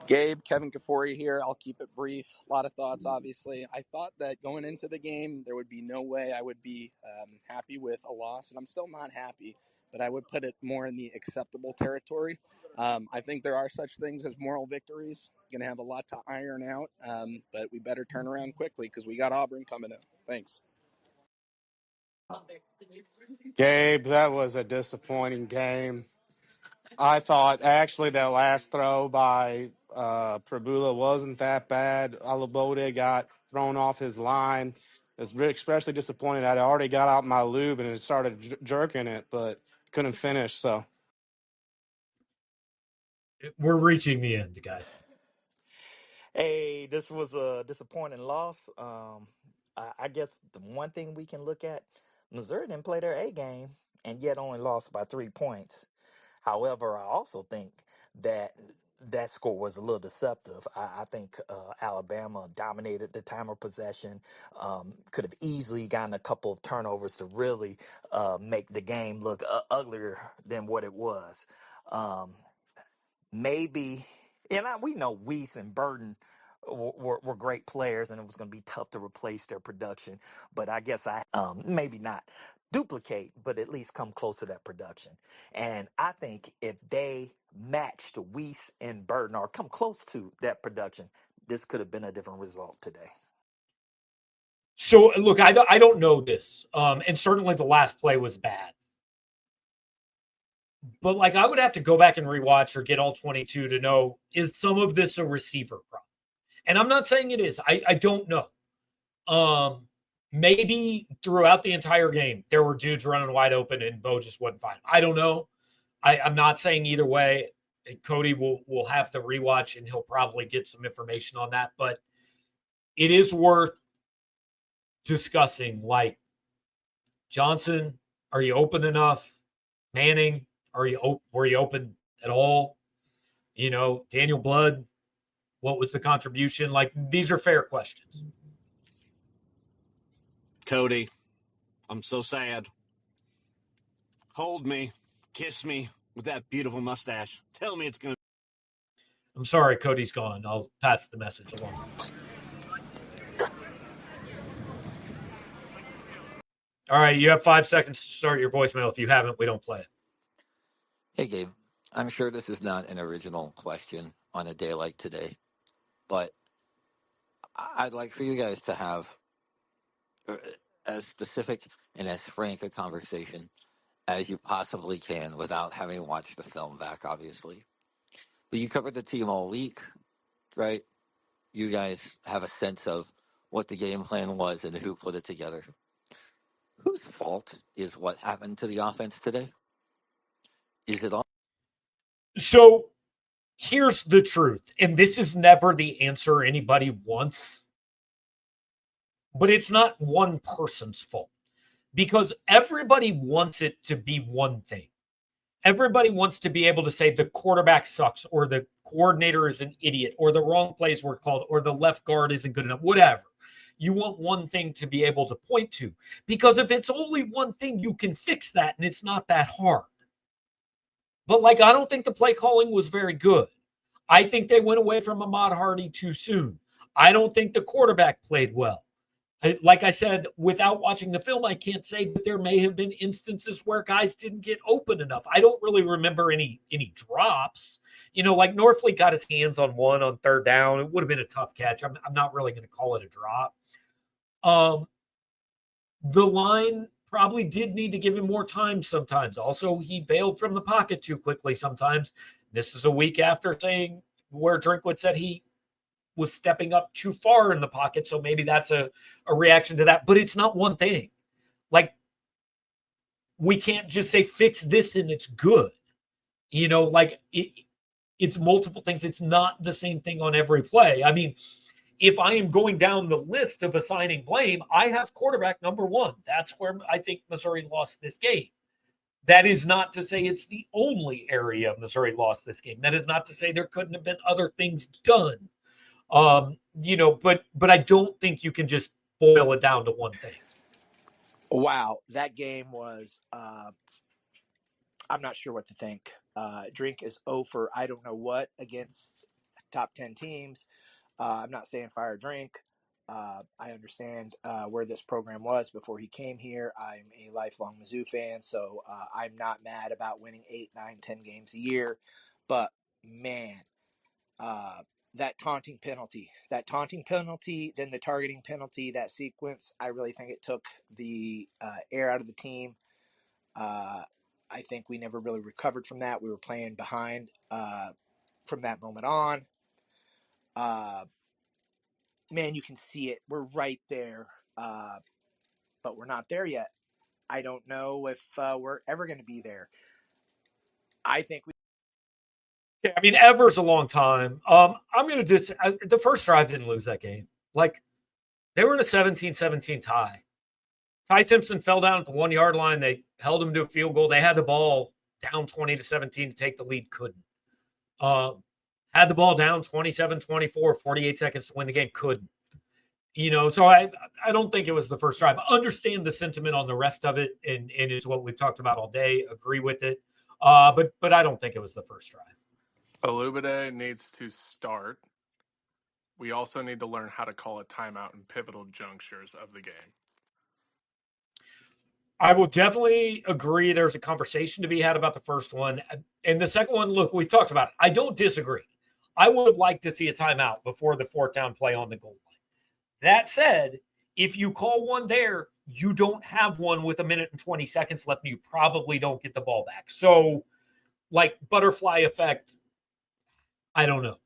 Gabe, Kevin Kafori here. I'll keep it brief. A lot of thoughts, obviously. I thought that going into the game, there would be no way I would be happy with a loss, and I'm still not happy, but I would put it more in the acceptable territory. I think there are such things as moral victories. Going to have a lot to iron out, but we better turn around quickly because we got Auburn coming in. Thanks. Gabe, that was a disappointing game. I thought actually that last throw by Prabula wasn't that bad. Alabode got thrown off his line. It's especially disappointed. I'd already got out my lube and it started jerking it, but couldn't finish. So we're reaching the end, guys. Hey, this was a disappointing loss. I guess the one thing we can look at, Missouri didn't play their A game and yet only lost by 3 points. However, I also think that score was a little deceptive. I think Alabama dominated the time of possession, could have easily gotten a couple of turnovers to really make the game look uglier than what it was. Maybe, we know Weiss and Burden were great players, and it was going to be tough to replace their production. But I guess maybe not duplicate, but at least come close to that production. And I think if they matched Weiss and Burden or come close to that production, this could have been a different result today. So, look, I don't know this, and certainly the last play was bad. But, I would have to go back and rewatch or get all 22 to know, is some of this a receiver problem? And I'm not saying it is. I don't know. Maybe throughout the entire game, there were dudes running wide open and Bo just wasn't fine. I don't know. I'm not saying either way. Cody will have to rewatch, and he'll probably get some information on that. But it is worth discussing, Johnson, are you open enough? Manning, were you open at all? Daniel Blood, what was the contribution? These are fair questions. Cody, I'm so sad. Hold me, kiss me with that beautiful mustache. Tell me it's going to. I'm sorry, Cody's gone. I'll pass the message along. All right, you have 5 seconds to start your voicemail. If you haven't, we don't play it. Hey, Gabe. I'm sure this is not an original question on a day like today, but I'd like for you guys to have as specific and as frank a conversation as you possibly can without having watched the film back, obviously. But you covered the team all week, right? You guys have a sense of what the game plan was and who put it together. Whose fault is what happened to the offense today? Is it all? So here's the truth, and this is never the answer anybody wants, but it's not one person's fault because everybody wants it to be one thing. Everybody wants to be able to say the quarterback sucks or the coordinator is an idiot or the wrong plays were called or the left guard isn't good enough, whatever. You want one thing to be able to point to because if it's only one thing, you can fix that and it's not that hard. But I don't think the play calling was very good. I think they went away from Ahmad Hardy too soon. I don't think the quarterback played well. Like I said, without watching the film, I can't say that there may have been instances where guys didn't get open enough. I don't really remember any drops. Norfleet got his hands on one on third down. It would have been a tough catch. I'm not really going to call it a drop. The line probably did need to give him more time sometimes. Also, he bailed from the pocket too quickly sometimes. This is a week after saying where Drinkwood said he was stepping up too far in the pocket. So maybe that's a reaction to that. But it's not one thing. We can't just say fix this and it's good. It's multiple things. It's not the same thing on every play. I mean, if I am going down the list of assigning blame, I have quarterback number one. That's where I think Missouri lost this game. That is not to say it's the only area Missouri lost this game. That is not to say there couldn't have been other things done. But I don't think you can just boil it down to one thing. Wow, that game was I'm not sure what to think. Drink is 0 for I don't know what against top 10 teams. I'm not saying fire Drink. I understand where this program was before he came here. I'm a lifelong Mizzou fan, so I'm not mad about winning 8, 9, 10 games a year. But, man, that taunting penalty, then the targeting penalty, that sequence, I really think it took the air out of the team. I think we never really recovered from that. We were playing behind from that moment on. Man, you can see it. We're right there, but we're not there yet. I don't know if we're ever going to be there. I think we. Yeah, I mean, ever's a long time. I'm going to the first drive didn't lose that game. They were in a 17-17 tie. Ty Simpson fell down at the 1 yard line. They held him to a field goal. They had the ball down 20-17 to take the lead. Couldn't. Had the ball down 27-24, 48 seconds to win the game. Couldn't. So I don't think it was the first drive. I understand the sentiment on the rest of it, and is what we've talked about all day. Agree with it. But I don't think it was the first drive. Olubide needs to start. We also need to learn how to call a timeout in pivotal junctures of the game. I will definitely agree there's a conversation to be had about the first one. And the second one, look, we've talked about it. I don't disagree. I would have liked to see a timeout before the fourth down play on the goal line. That said, if you call one there, you don't have one with 1 minute and 20 seconds left, and you probably don't get the ball back. So, butterfly effect, I don't know.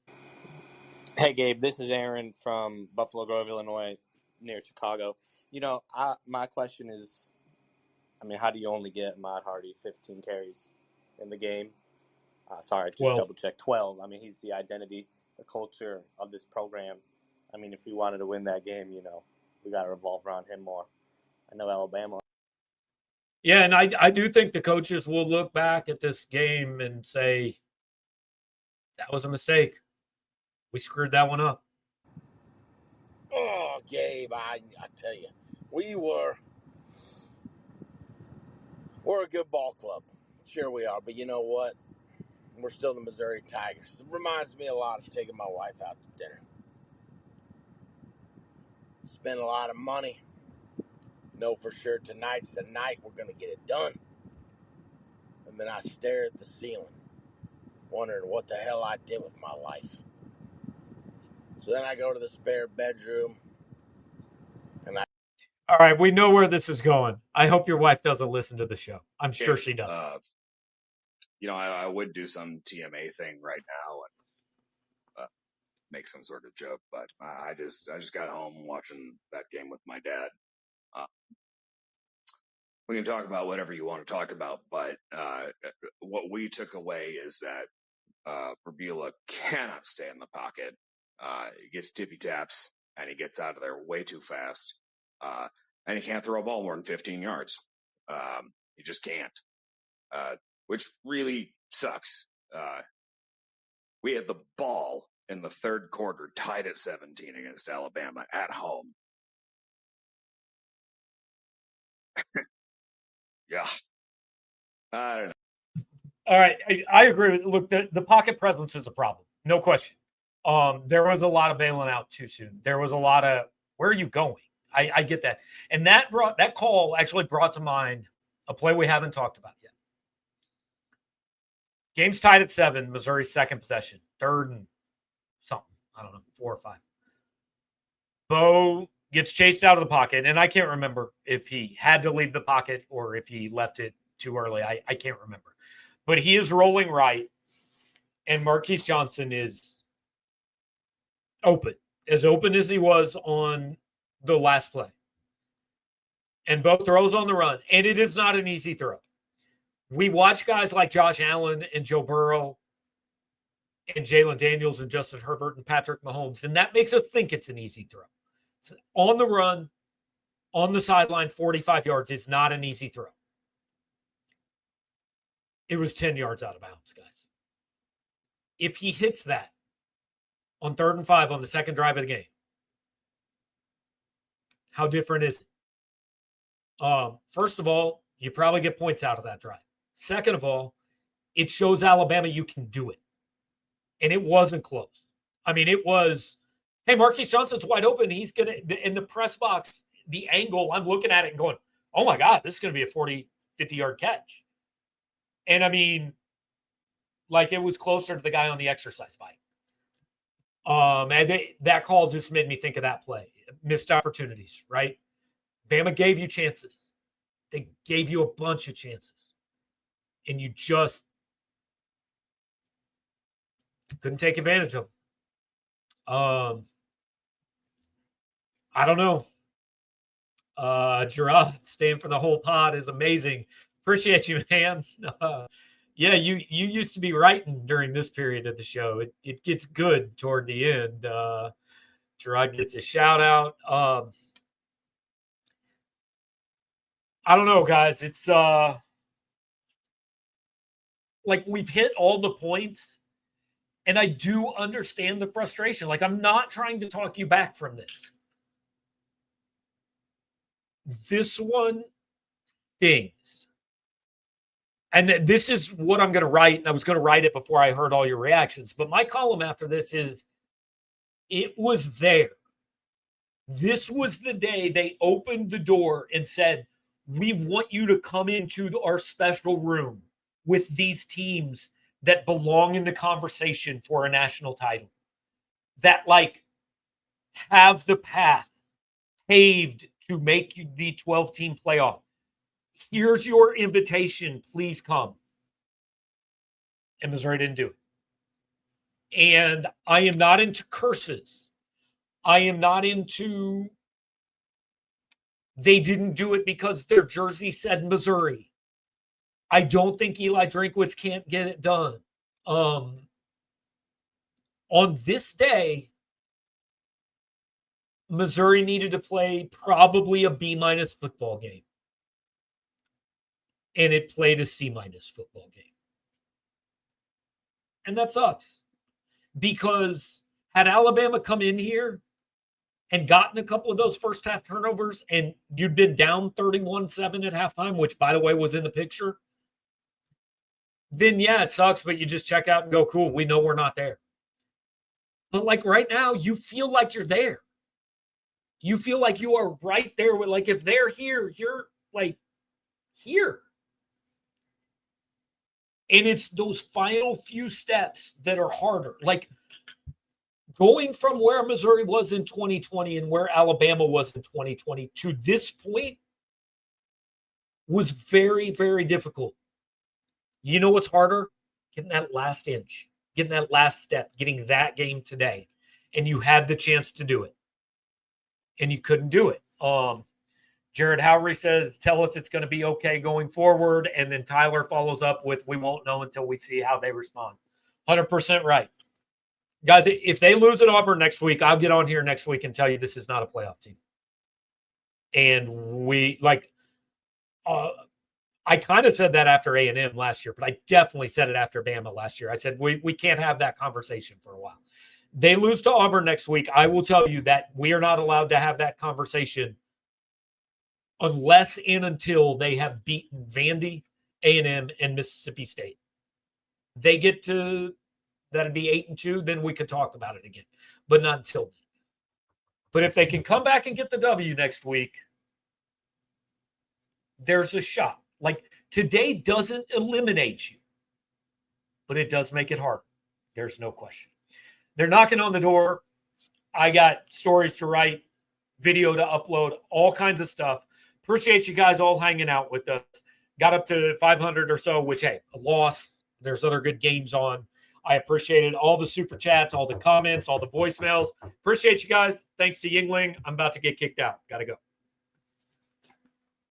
Hey, Gabe, this is Aaron from Buffalo Grove, Illinois, near Chicago. My question is, how do you only get Ahmad Hardy 15 carries in the game? Sorry, just 12. double check. 12. He's the identity, the culture of this program. If we wanted to win that game, we got to revolve around him more. I know Alabama. Yeah, and I do think the coaches will look back at this game and say, that was a mistake. We screwed that one up. Oh, Gabe, I tell you, we're a good ball club. Sure we are, but you know what? We're still the Missouri Tigers. It reminds me a lot of taking my wife out to dinner. Spend a lot of money. Know for sure tonight's the night we're going to get it done. And then I stare at the ceiling, wondering what the hell I did with my life. So then I go to the spare bedroom, and I. All right, we know where this is going. I hope your wife doesn't listen to the show. I'm sure Okay, she doesn't. I would do some TMA thing right now and make some sort of joke, but I just got home watching that game with my dad. We can talk about whatever you want to talk about, but what we took away is that Rabula cannot stay in the pocket. He gets tippy taps and he gets out of there way too fast. And he can't throw a ball more than 15 yards. He just can't, which really sucks. We had the ball in the third quarter, tied at 17 against Alabama at home. Yeah. I don't know. All right, I agree with. Look, the pocket presence is a problem, no question. There was a lot of bailing out too soon. There was a lot of where are you going? I get that, and that call actually brought to mind a play we haven't talked about yet. Game's tied at 7. Missouri's second possession, 3rd and something. I don't know, 4 or 5. Bo gets chased out of the pocket, and I can't remember if he had to leave the pocket or if he left it too early. I can't remember. But he is rolling right, and Marquise Johnson is open as he was on the last play. And Bo throws on the run, and it is not an easy throw. We watch guys like Josh Allen and Joe Burrow and Jalen Daniels and Justin Herbert and Patrick Mahomes, and that makes us think it's an easy throw. It's on the run, on the sideline, 45 yards is not an easy throw. It was 10 yards out of bounds, guys. If he hits that on 3rd and 5 on the second drive of the game, how different is it? First of all, you probably get points out of that drive. Second of all, it shows Alabama you can do it. And it wasn't close. I mean, it was, hey, Marquise Johnson's wide open. He's going to, in the press box, the angle, I'm looking at it and going, oh my God, this is going to be a 40, 50-yard catch. And I mean, like it was closer to the guy on the exercise bike. That call just made me think of that play. Missed opportunities, right? Bama gave you chances. They gave you a bunch of chances. And you just couldn't take advantage of them. I don't know. Gerard staying for the whole pod is amazing. Appreciate you, man. Yeah, you used to be writing during this period of the show. It gets good toward the end. Gerard gets a shout out. I don't know, guys. It's like we've hit all the points, and I do understand the frustration. Like, I'm not trying to talk you back from this. This one stings. And this is what I'm going to write. And I was going to write it before I heard all your reactions. But my column after this is, it was there. This was the day they opened the door and said, we want you to come into our special room with these teams that belong in the conversation for a national title, that like have the path paved to make you the 12-team playoff. Here's your invitation. Please come. And Missouri didn't do it. And I am not into curses. I am not into they didn't do it because their jersey said Missouri. I don't think Eli Drinkwitz can't get it done. On this day, Missouri needed to play probably a B- football game. And it played a C- football game. And that sucks. Because had Alabama come in here and gotten a couple of those first half turnovers and you'd been down 31-7 at halftime, which, by the way, was in the picture, then yeah, it sucks, but you just check out and go, cool, we know we're not there. But like right now, you feel like you're there. You feel like you are right there. Like if they're here, you're like here. And it's those final few steps that are harder. Like going from where Missouri was in 2020 and where Alabama was in 2020 to this point was very, very difficult. You know what's harder? Getting that last inch, getting that last step, getting that game today. And you had the chance to do it. And you couldn't do it. Jared Howery says, tell us it's going to be okay going forward. And then Tyler follows up with, we won't know until we see how they respond. 100% right. Guys, if they lose at Auburn next week, I'll get on here next week and tell you this is not a playoff team. And we, like, I kind of said that after A&M last year, but I definitely said it after Bama last year. I said, we can't have that conversation for a while. They lose to Auburn next week. I will tell you that we are not allowed to have that conversation unless and until they have beaten Vandy, A&M, and Mississippi State. They get to, that'd be 8-2, then we could talk about it again, but not until then. But if they can come back and get the W next week, there's a shot. Like today doesn't eliminate you, but it does make it hard. There's no question. They're knocking on the door. I got stories to write, video to upload, all kinds of stuff. Appreciate you guys all hanging out with us. Got up to 500 or so, which, hey, a loss. There's other good games on. I appreciated all the super chats, all the comments, all the voicemails. Appreciate you guys. Thanks to Yuengling. I'm about to get kicked out. Got to go.